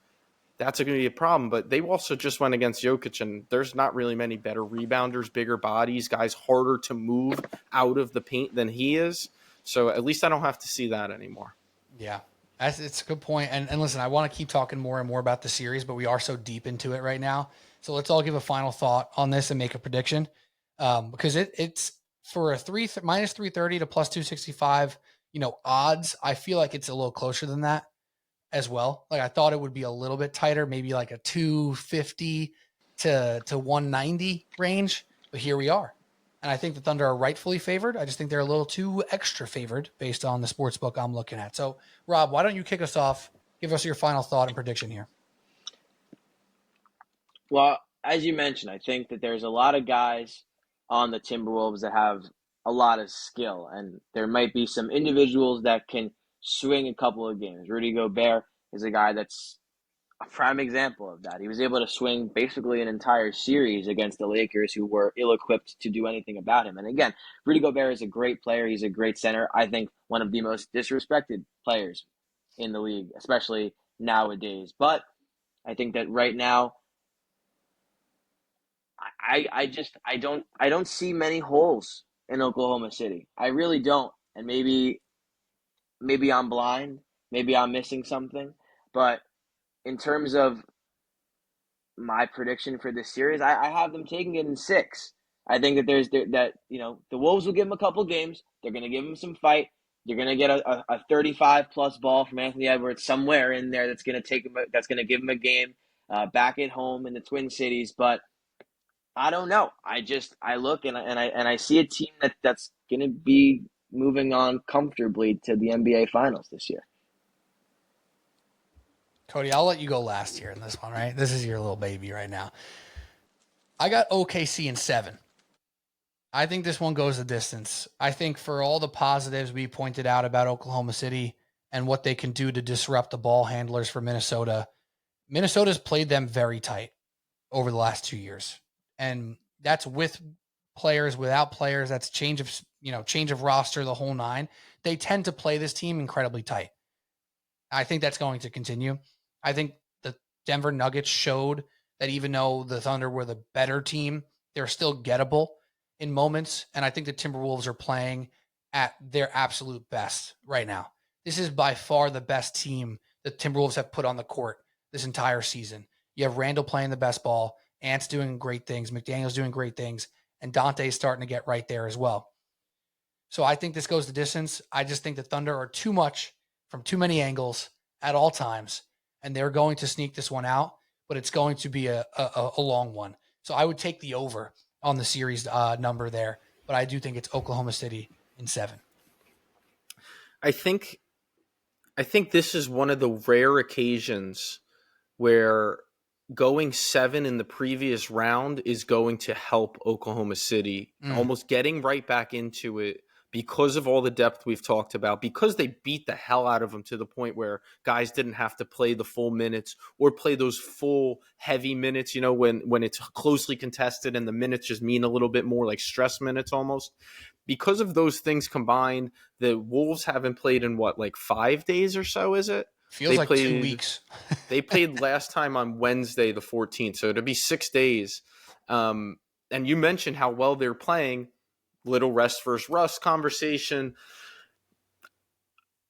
that's going to be a problem. But they also just went against Jokic, and there's not really many better rebounders, bigger bodies, guys harder to move out of the paint than he is. So at least I don't have to see that anymore. Yeah, it's a good point. And listen, I want to keep talking more and more about the series, but we are so deep into it right now. So let's all give a final thought on this and make a prediction. Because it's for a minus 330 to plus 265, odds. I feel like it's a little closer than that as well. Like I thought it would be a little bit tighter, maybe like a 250 to 190 range, but here we are. And I think the Thunder are rightfully favored. I just think they're a little too extra favored based on the sports book I'm looking at. So, Rob, why don't you kick us off? Give us your final thought and prediction here. Well, as you mentioned, I think that there's a lot of guys on the Timberwolves that have a lot of skill, and there might be some individuals that can swing a couple of games. Rudy Gobert is a guy that's a prime example of that. He was able to swing basically an entire series against the Lakers, who were ill-equipped to do anything about him. And again, Rudy Gobert is a great player. He's a great center. I think one of the most disrespected players in the league, especially nowadays. But I think that right now, I don't see many holes in Oklahoma City. I really don't. And maybe I'm blind. Maybe I'm missing something. But in terms of my prediction for this series, I have them taking it in 6. I think that the Wolves will give them a couple games. They're going to give them some fight. You're going to get a 35-plus ball from Anthony Edwards somewhere in there that's going to give him a game back at home in the Twin Cities. But I don't know. I look and I see a team that's going to be moving on comfortably to the NBA Finals this year. Cody, I'll let you go last here in this one, right? This is your little baby right now. I got OKC in 7. I think this one goes the distance. I think for all the positives we pointed out about Oklahoma City and what they can do to disrupt the ball handlers for Minnesota, Minnesota's played them very tight over the last 2 years. And that's with players, without players, that's change of roster, the whole 9. They tend to play this team incredibly tight. I think that's going to continue. I think the Denver Nuggets showed that even though the Thunder were the better team, they're still gettable in moments. And I think the Timberwolves are playing at their absolute best right now. This is by far the best team the Timberwolves have put on the court this entire season. You have Randall playing the best ball. Ant's doing great things. McDaniel's doing great things. And Dante's starting to get right there as well. So I think this goes the distance. I just think the Thunder are too much from too many angles at all times. And they're going to sneak this one out, but it's going to be a long one. So I would take the over on the series number there, but I do think it's Oklahoma City in 7. I think this is one of the rare occasions where going 7 in the previous round is going to help Oklahoma City almost getting right back into it because of all the depth we've talked about, because they beat the hell out of them to the point where guys didn't have to play the full minutes or play those full heavy minutes, when it's closely contested and the minutes just mean a little bit more like stress minutes almost. Because of those things combined, the Wolves haven't played in 5 days or so, is it? Feels like 2 weeks. They played last time on Wednesday, the 14th, so it'll be 6 days. And you mentioned how well they're playing. Little rest versus rust conversation.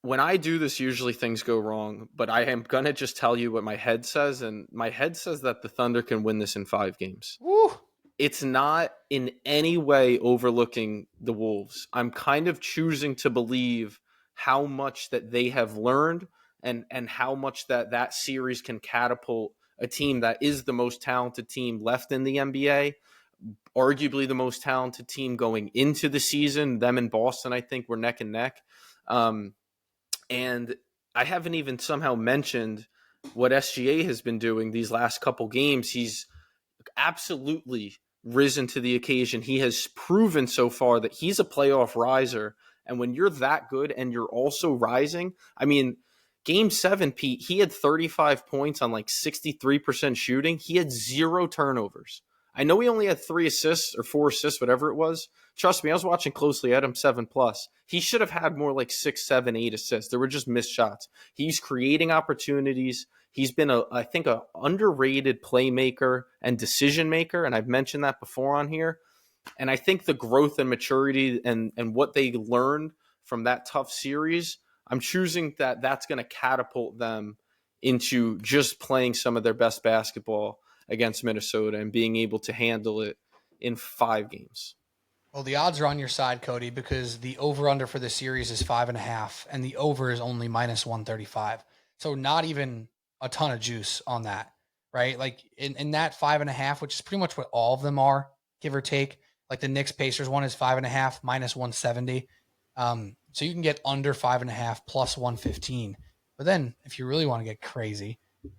When I do this, usually things go wrong, but I am going to just tell you what my head says, and my head says that the Thunder can win this in 5 games. Woo. It's not in any way overlooking the Wolves. I'm kind of choosing to believe how much that they have learned and how much that series can catapult a team that is the most talented team left in the NBA, arguably the most talented team going into the season. Them and Boston, I think, were neck and neck. And I haven't even somehow mentioned what SGA has been doing these last couple games. He's absolutely risen to the occasion. He has proven so far that he's a playoff riser. And when you're that good and you're also rising, I mean, Game 7, Pete, he had 35 points on like 63% shooting. He had 0 turnovers. I know he only had 3 assists or 4 assists, whatever it was. Trust me, I was watching closely at him 7+. He should have had more like 6, 7, 8 assists. There were just missed shots. He's creating opportunities. He's been, I think, an underrated playmaker and decision maker, and I've mentioned that before on here. And I think the growth and maturity and what they learned from that tough series, I'm choosing that that's going to catapult them into just playing some of their best basketball against Minnesota and being able to handle it in 5 games. Well, the odds are on your side, Cody, because the over-under for this series is 5.5, and the over is only -135. So not even a ton of juice on that, right? Like in that 5.5, which is pretty much what all of them are, give or take. Like the Knicks Pacers one is 5.5 -170. So you can get under 5.5 +115. But then if you really want to get crazy,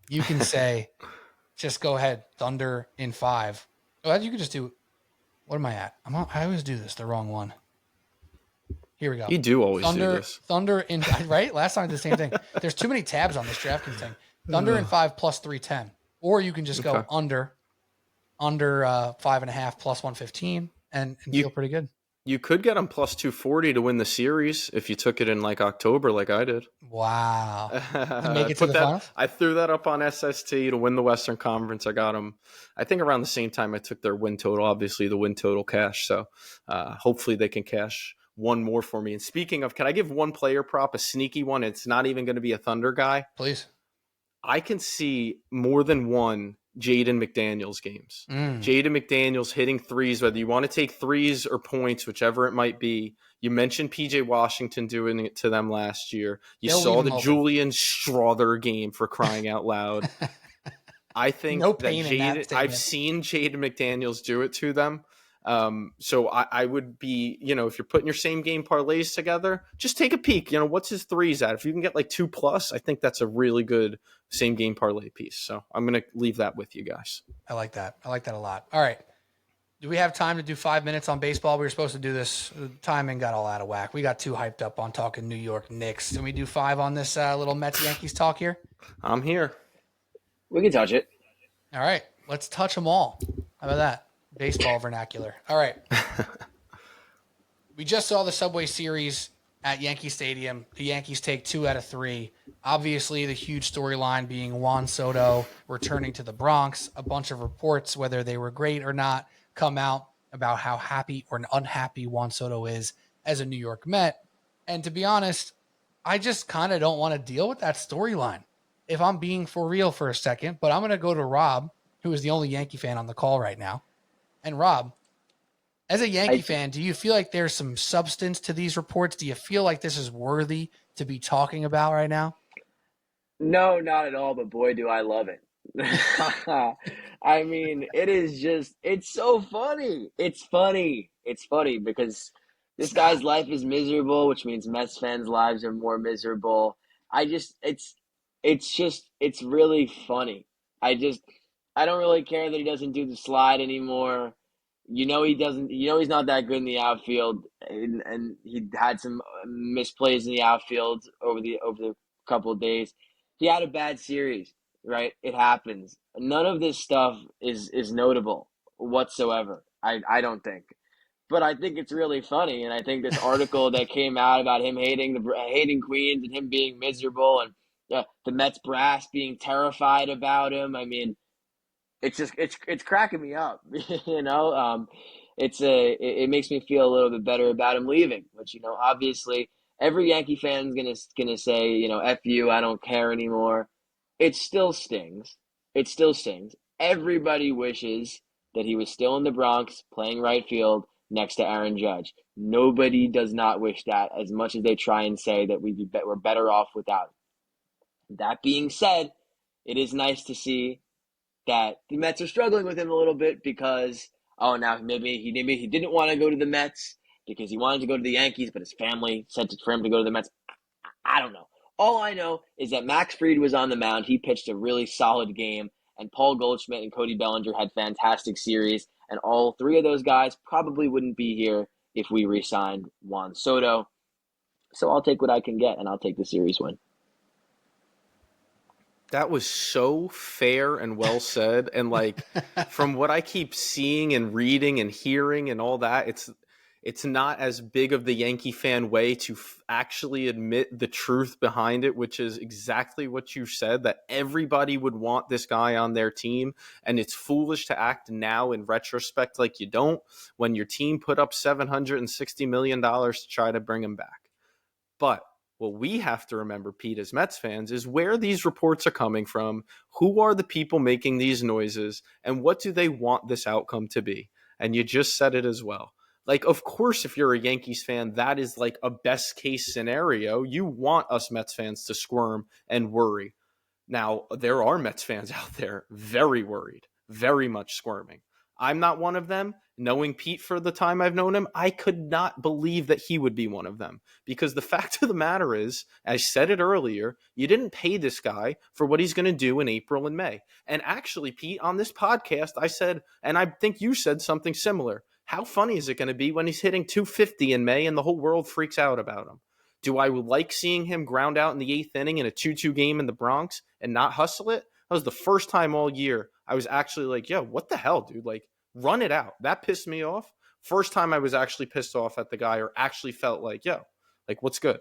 you can say, just go ahead, Thunder in 5. Oh, you could just do, what am I at? I always do this, the wrong one. Here we go. You do always do this. Thunder in, right? Last time I did the same thing. There's too many tabs on this DraftKings thing. Thunder in 5 +310. Or you can just go under 5.5 +115 and feel pretty good. You could get them +240 to win the series if you took it in like October, like I did. Wow! To make it to the finals. I threw that up on SST to win the Western Conference. I got them, I think, around the same time I took their win total. Obviously, the win total cash. So hopefully they can cash one more for me. And speaking of, can I give one player prop, a sneaky one? It's not even going to be a Thunder guy. Please. I can see more than one Jaden McDaniels games. Jaden McDaniels hitting threes, whether you want to take threes or points, whichever it might be. You mentioned PJ Washington doing it to them last year. They'll saw the Julian Strother game, for crying out loud. I think that I've seen Jaden McDaniels do it to them. So I would be, if you're putting your same game parlays together, just take a peek. What's his threes at? If you can get like 2+, I think that's a really good same game parlay piece. So I'm going to leave that with you guys. I like that. I like that a lot. All right. Do we have time to do 5 minutes on baseball? We were supposed to do this. The timing got all out of whack. We got too hyped up on talking New York Knicks. Can we do 5 on this little Mets Yankees talk here? I'm here. We can touch it. All right. Let's touch them all. How about that? Baseball vernacular. All right. We just saw the Subway Series at Yankee Stadium. The Yankees take 2 out of 3. Obviously, the huge storyline being Juan Soto returning to the Bronx. A bunch of reports, whether they were great or not, come out about how happy or unhappy Juan Soto is as a New York Met. And to be honest, I just kind of don't want to deal with that storyline, if I'm being for real for a second. But I'm going to go to Rob, who is the only Yankee fan on the call right now. And Rob, as a Yankee fan, do you feel like there's some substance to these reports? Do you feel like this is worthy to be talking about right now? No, not at all, but boy, do I love it. I mean, it's so funny. It's funny. It's funny because this guy's life is miserable, which means Mets fans' lives are more miserable. It's really funny. I don't really care that he doesn't do the slide anymore. He doesn't. He's not that good in the outfield, and he had some misplays in the outfield over the couple of days. He had a bad series, right? It happens. None of this stuff is notable whatsoever. I don't think, but I think it's really funny, and I think this article that came out about him hating Queens and him being miserable, and the Mets brass being terrified about him. I mean, it's cracking me up, it makes me feel a little bit better about him leaving, which, obviously every Yankee fan is gonna say, F you, I don't care anymore. It still stings. It still stings. Everybody wishes that he was still in the Bronx playing right field next to Aaron Judge. Nobody does not wish that, as much as they try and say that we're better off without him. That being said, it is nice to see that the Mets are struggling with him a little bit because, now maybe he didn't want to go to the Mets because he wanted to go to the Yankees, but his family sent it for him to go to the Mets. I don't know. All I know is that Max Fried was on the mound. He pitched a really solid game, and Paul Goldschmidt and Cody Bellinger had fantastic series, and all 3 of those guys probably wouldn't be here if we re-signed Juan Soto. So I'll take what I can get, and I'll take the series win. That was so fair and well said. And like from what I keep seeing and reading and hearing and all that, it's not as big of the Yankee fan way to actually admit the truth behind it, which is exactly what you said, that everybody would want this guy on their team. And it's foolish to act now in retrospect like you don't, when your team put up $760 million to try to bring him back. But what we have to remember, Pete, as Mets fans, is where these reports are coming from, who are the people making these noises, and what do they want this outcome to be? And you just said it as well. Like, of course, if you're a Yankees fan, that is like a best case scenario. You want us Mets fans to squirm and worry. Now, there are Mets fans out there very worried, very much squirming. I'm not one of them. Knowing Pete for the time I've known him, I could not believe that he would be one of them. Because the fact of the matter is, I said it earlier, you didn't pay this guy for what he's going to do in April and May. And actually, Pete, on this podcast, I said, and I think you said something similar, how funny is it going to be when he's hitting 250 in May and the whole world freaks out about him? Do I like seeing him ground out in the 8th inning in a 2-2 game in the Bronx and not hustle it? That was the first time all year I was actually like, yo, what the hell, dude? Like, run it out. That pissed me off. First time I was actually pissed off at the guy or actually felt like, yo, like, what's good?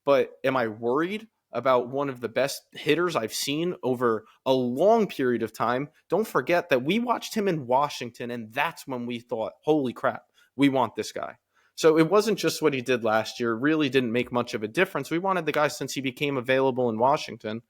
But am I worried about one of the best hitters I've seen over a long period of time? Don't forget that we watched him in Washington, and that's when we thought, holy crap, we want this guy. So it wasn't just what he did last year. It really didn't make much of a difference. We wanted the guy since he became available in Washington.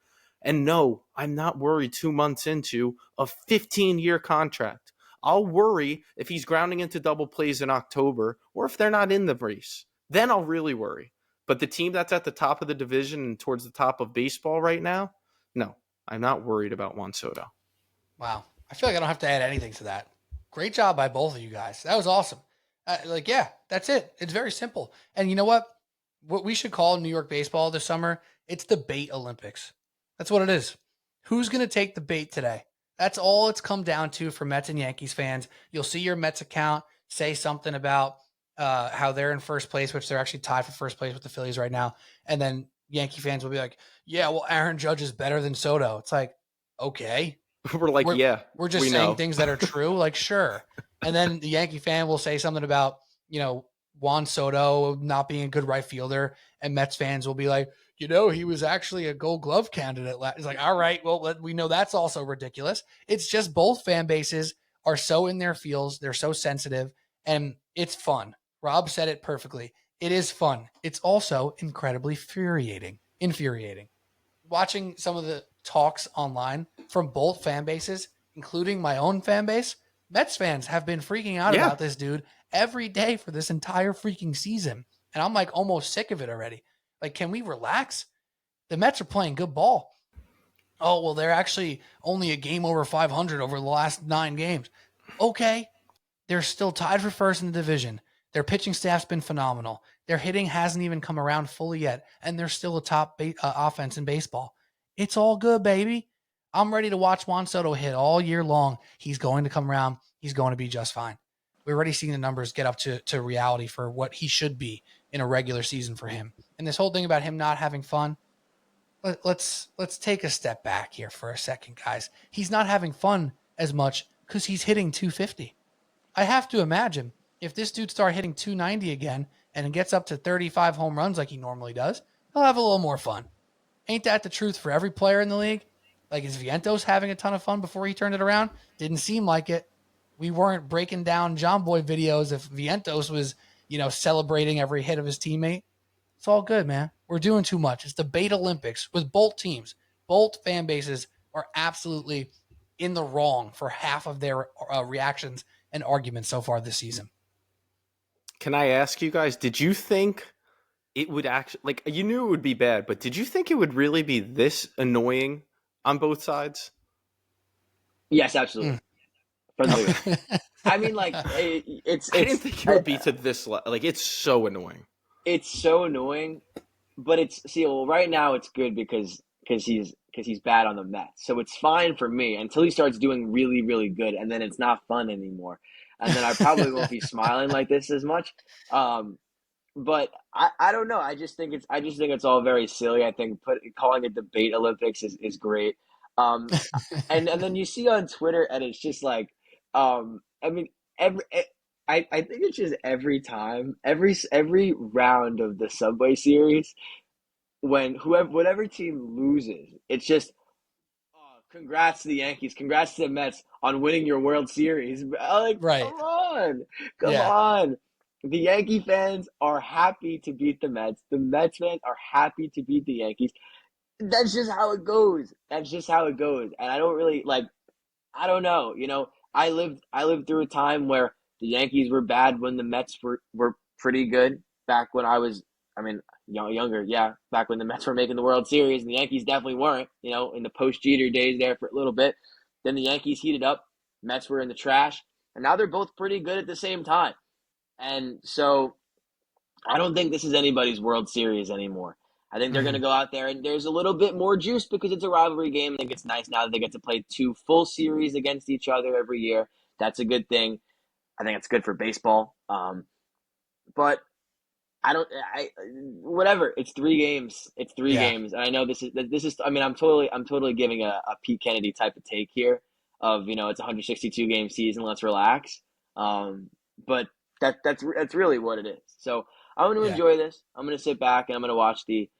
And no, I'm not worried 2 months into a 15-year contract. I'll worry if he's grounding into double plays in October or if they're not in the race. Then I'll really worry. But the team that's at the top of the division and towards the top of baseball right now, no, I'm not worried about Juan Soto. Wow. I feel like I don't have to add anything to that. Great job by both of you guys. That was awesome. Yeah, that's it. It's very simple. And you know what? What we should call New York baseball this summer, it's the bait Olympics. That's what it is. Who's going to take the bait today? That's all it's come down to for Mets and Yankees fans. You'll see your Mets account say something about how they're in first place, which they're actually tied for first place with the Phillies right now. And then Yankee fans will be like, yeah, well, Aaron Judge is better than Soto. It's like, okay. We're like, we're just saying things that are true. Like, sure. And then the Yankee fan will say something about, Juan Soto not being a good right fielder. And Mets fans will be like, he was actually a Gold Glove candidate. It's like, all right, well, we know that's also ridiculous. It's just both fan bases are so in their feels. They're so sensitive, and it's fun. Rob said it perfectly. It is fun. It's also incredibly infuriating. Watching some of the talks online from both fan bases, including my own fan base, Mets fans have been freaking out about this dude every day for this entire freaking season. And I'm like almost sick of it already. Like, can we relax? The Mets are playing good ball. Oh, well, they're actually only a game over 500 over the last 9 games. Okay. They're still tied for first in the division. Their pitching staff's been phenomenal. Their hitting hasn't even come around fully yet, and they're still a top offense in baseball. It's all good, baby. I'm ready to watch Juan Soto hit all year long. He's going to come around. He's going to be just fine. We're already seeing the numbers get up to reality for what he should be in a regular season for him. And this whole thing about him not having fun, let's take a step back here for a second, guys. He's not having fun as much because he's hitting 250. I have to imagine if this dude starts hitting 290 again and gets up to 35 home runs like he normally does, he'll have a little more fun. Ain't that the truth for every player in the league? Like, is Vientos having a ton of fun before he turned it around? Didn't seem like it. We weren't breaking down John Boy videos if Vientos was, celebrating every hit of his teammate. It's all good, man. We're doing too much. It's the bait Olympics with both teams. Both fan bases are absolutely in the wrong for half of their reactions and arguments so far this season. Can I ask you guys, did you think it would actually, like, you knew it would be bad, but did you think it would really be this annoying on both sides? Yes, absolutely. I mean, like, it's. I didn't think it would be to this level. Like, it's so annoying. It's so annoying, but right now it's good because he's bad on the Mets, so it's fine for me until he starts doing really, really good, and then it's not fun anymore, and then I probably won't be smiling like this as much. But I don't know. I just think it's all very silly. I think calling it the bait Olympics is great. Um, and then you see on Twitter, and it's just like, I mean, every I think it's just every time, every round of the Subway Series, when whatever team loses, it's just, oh, congrats to the Yankees, congrats to the Mets on winning your World Series. Like, Right. come on, come Yeah. on. The Yankee fans are happy to beat the Mets. The Mets fans are happy to beat the Yankees. That's just how it goes. That's just how it goes. And I don't really like. I don't know. I lived through a time where the Yankees were bad when the Mets were pretty good back when I was, I mean, younger. Yeah, back when the Mets were making the World Series, and the Yankees definitely weren't. In the post Jeter days there for a little bit. Then the Yankees heated up. Mets were in the trash, and now they're both pretty good at the same time. And so I don't think this is anybody's World Series anymore. I think they're going to Mhm. go out there and there's a little bit more juice because it's a rivalry game. I think it's nice now that they get to play two full series against each other every year. That's a good thing. I think it's good for baseball. But I don't. Whatever. It's 3 games. It's three Yeah. games, and I know this is. I mean, I'm totally giving a Pete Kennedy type of take here. Of it's a 162 game season. Let's relax. But that's really what it is. So I'm going to Yeah. enjoy this. I'm going to sit back and I'm going to watch the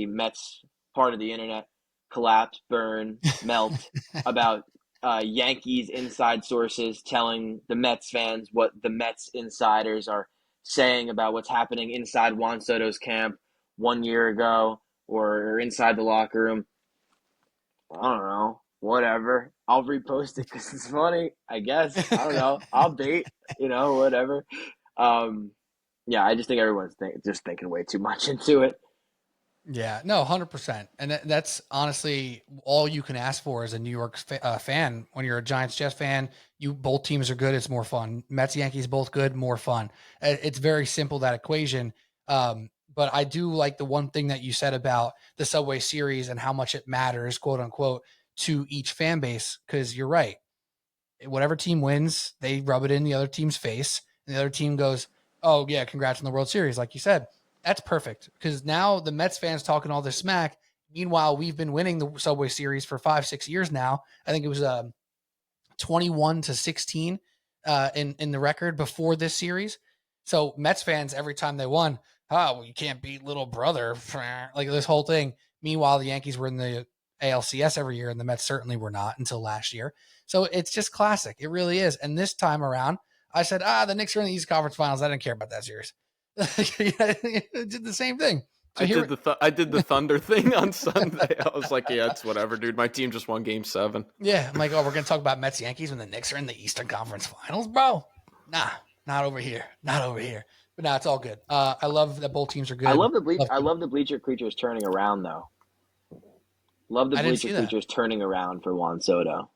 Mets part of the internet collapse, burn, melt about Yankees inside sources telling the Mets fans what the Mets insiders are saying about what's happening inside Juan Soto's camp 1 year ago or inside the locker room. I don't know. Whatever. I'll repost it because it's funny, I guess. I don't know. I'll bait, whatever. Um, yeah, I just think everyone's just thinking way too much into it. Yeah, no, 100%. And that's honestly all you can ask for as a New York fan. When you're a Giants Jets fan, both teams are good. It's more fun. Mets Yankees both good, more fun. It's very simple, that equation. But I do like the one thing that you said about the Subway Series and how much it matters, quote unquote, to each fan base. Because you're right, whatever team wins, they rub it in the other team's face, and the other team goes, "Oh yeah, congrats on the World Series," like you said. That's perfect because now the Mets fans talking all this smack. Meanwhile, we've been winning the Subway Series for 5-6 years now. I think it was 21-16 in the record before this series. So Mets fans, every time they won, oh, well, you can't beat little brother, like this whole thing. Meanwhile, the Yankees were in the ALCS every year, and the Mets certainly were not until last year. So it's just classic. It really is. And this time around, I said, the Knicks are in the East Conference Finals. I didn't care about that series. It did the same thing. So I did the Thunder thing on Sunday. I was like, yeah, it's whatever, dude. My team just won Game 7. Yeah, I'm like, we're gonna talk about Mets Yankees when the Knicks are in the Eastern Conference Finals, bro. Nah, not over here. Not over here. But nah, it's all good. I love that both teams are good. I love the bleacher creatures turning around though. Love the I didn't bleacher see that. creatures turning around for Juan Soto.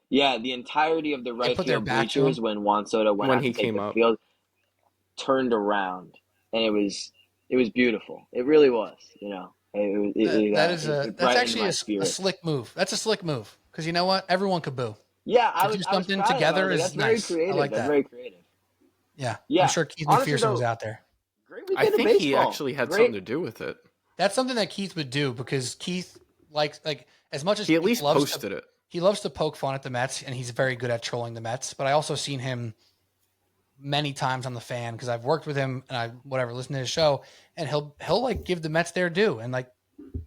Yeah, the entirety of the They right put their field back to bleachers him. when Juan Soto went When out he to take came the up. field turned around, and it was beautiful. It really was. It That's brightened actually my a spirits. slick move. That's a slick move because you know what? Everyone could boo. Yeah, To do I was something proud of him. I together was like, is that's very nice. I creative. like That's that. very creative. Yeah, I'm Yeah. sure Keith Honestly, McPherson was though, out there. great I weekend of think he baseball. actually had Great. something to do with it. That's something that Keith would do because Keith likes as much as He at Keith least loves posted it. he loves to poke fun at the Mets, and he's very good at trolling the Mets. But I also seen him many times on the fan because I've worked with him and I listen to his show, and he'll like give the Mets their due and like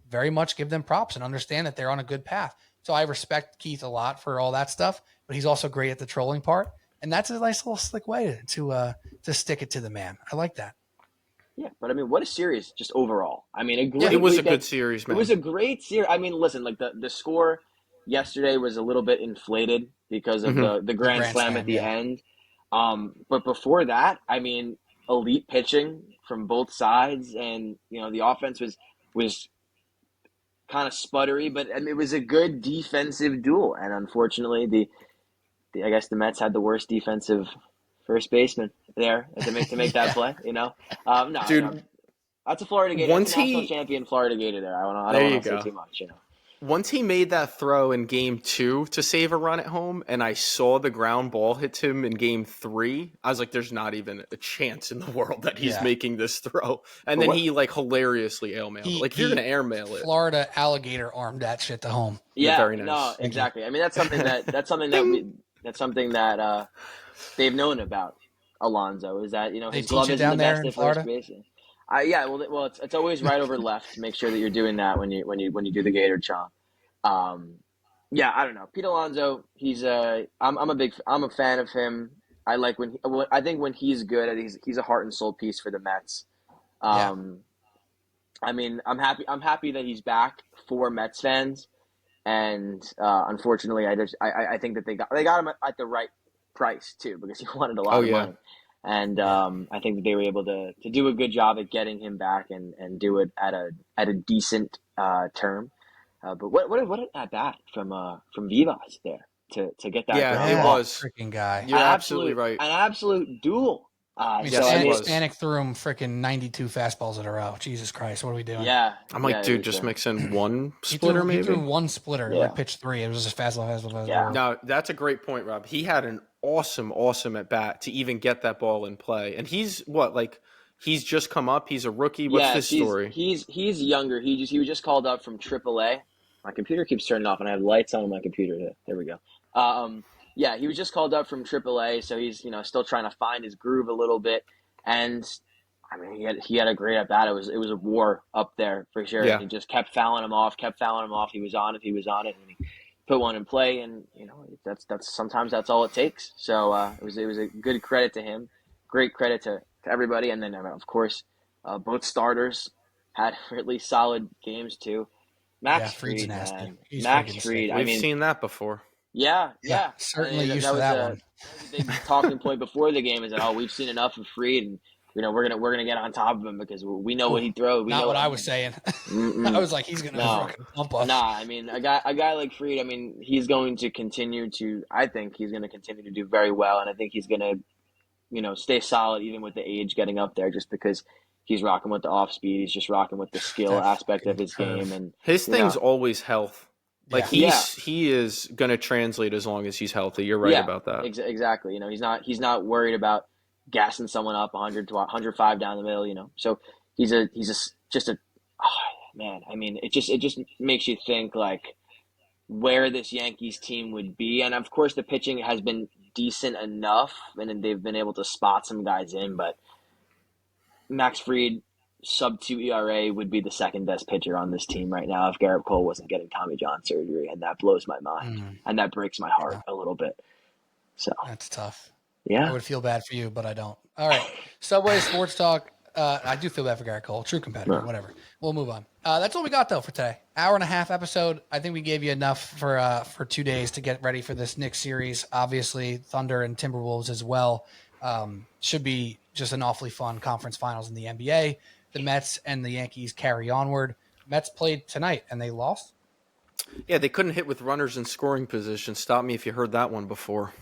very much give them props and understand that they're on a good path. So I respect Keith a lot for all that stuff, but he's also great at the trolling part, and that's a nice little slick way to stick it to the man. I like that. Yeah, but I mean, what a series just overall. I mean, a Yeah. great It was a weekend. good series, It man. was a great series. I mean, listen, like the score yesterday was a little bit inflated because of Mhm. the grand slam at the Yeah. end. But before that, I mean, elite pitching from both sides, and the offense was kind of sputtery, but I mean, it was a good defensive duel. And unfortunately, I guess the Mets had the worst defensive first baseman there to make that Yeah. play. No, Dude, that's a Florida Gator. That's once a national he champion Florida Gator there. I There don't you want to say go. too much. Once he made that throw in game 2 to save a run at home, and I saw the ground ball hit him in game 3, I was like, there's not even a chance in the world that he's making this throw. And then he like hilariously airmailed it. Like, if you're going to airmail it. Florida alligator armed that shit to home. Yeah, very nice. No, exactly. I mean, that's something that they've known about Alonso, is that, They his glove teach it isn't down the there best in at Florida? first base. Well, it's always right over left. Make sure that you're doing that when you do the gator chomp. I don't know. Pete Alonso, I'm a fan of him. I think when he's good, he's a heart and soul piece for the Mets. I mean, I'm happy that he's back for Mets fans, and unfortunately, I think that they got him at the right price too, because he wanted a lot of money, and I think that they were able to do a good job at getting him back and do it at a decent term. But what an at bat from Vivas there to get that. It was freaking guy. You're absolutely right. An absolute duel. Stanek threw him freaking 92 fastballs in a row. Jesus Christ, what are we doing? Yeah, I'm like, dude, just mix in one splitter, maybe. He threw maybe one splitter, like pitch 3. It was just fastball. Yeah. No, that's a great point, Rob. He had an awesome at bat to even get that ball in play, and he's he's just come up. He's a rookie. What's his story? He's younger. He was just called up from AAA. My computer keeps turning off, and I have lights on my computer. There we go. He was just called up from AAA, so he's still trying to find his groove a little bit. And I mean, he had a great at bat. It was a war up there for sure. Yeah. He just kept fouling him off. He was on it, and he put one in play. And that's sometimes that's all it takes. So it was a good credit to him. Great credit to everybody. And then of course, both starters had really solid games too. Max Fried, man. Max Fried. We've seen that before. Yeah. Certainly used to that one. The big talking point before the game is that we've seen enough of Fried, and we're gonna get on top of him because we know what he throws. Not what I was saying. I was like, he's gonna fucking pump us. Nah, I mean, a guy like Fried, I mean, he's going to continue to. I think he's going to continue to do very well, and I think he's going to, stay solid even with the age getting up there, just because he's rocking with the off speed. He's just rocking with the skill aspect of his game, and his thing's always health. Like he is going to translate as long as he's healthy. You're right about that. Exactly. He's not worried about gassing someone up 100 to 105 down the middle. So he's just a man. I mean, it just makes you think like where this Yankees team would be, and of course the pitching has been decent enough, and they've been able to spot some guys in, but Max Fried, sub-2 ERA, would be the second best pitcher on this team right now if Garrett Cole wasn't getting Tommy John surgery, and that blows my mind, and that breaks my heart a little bit. So that's tough. Yeah, I would feel bad for you, but I don't. All right, Subway Sports Talk. I do feel bad for Garrett Cole, true competitor. Whatever. We'll move on. That's all we got though for today. Hour and a half episode. I think we gave you enough for 2 days to get ready for this Knicks series. Obviously, Thunder and Timberwolves as well. Should be just an awfully fun conference finals in the NBA. The Mets and the Yankees carry onward. Mets played tonight and they lost. Yeah, they couldn't hit with runners in scoring position. Stop me if you heard that one before.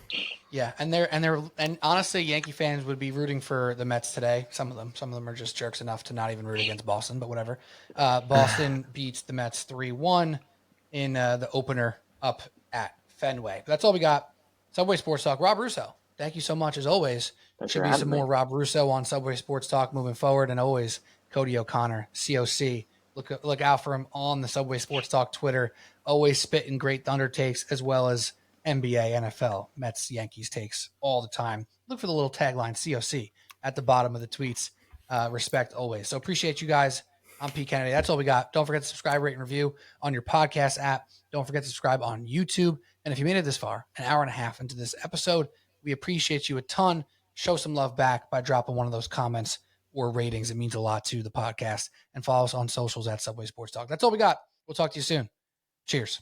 Yeah, and honestly, Yankee fans would be rooting for the Mets today. Some of them are just jerks enough to not even root against Boston, but whatever. Boston beats the Mets 3-1 in the opener up at Fenway. That's all we got. Subway Sports Talk. Rob Russo, thank you so much as always. Should be some more Rob Russo on Subway Sports Talk moving forward, and always Cody O'Connor, COC. Look out for him on the Subway Sports Talk Twitter. Always spitting great Thunder takes as well as NBA, NFL, Mets, Yankees takes all the time. Look for the little tagline COC at the bottom of the tweets. Respect always. So appreciate you guys. I'm Pete Kennedy. That's all we got. Don't forget to subscribe, rate, and review on your podcast app. Don't forget to subscribe on YouTube. And if you made it this far, an hour and a half into this episode, we appreciate you a ton. Show some love back by dropping one of those comments or ratings. It means a lot to the podcast. And follow us on socials at Subway Sports Talk. That's all we got. We'll talk to you soon. Cheers.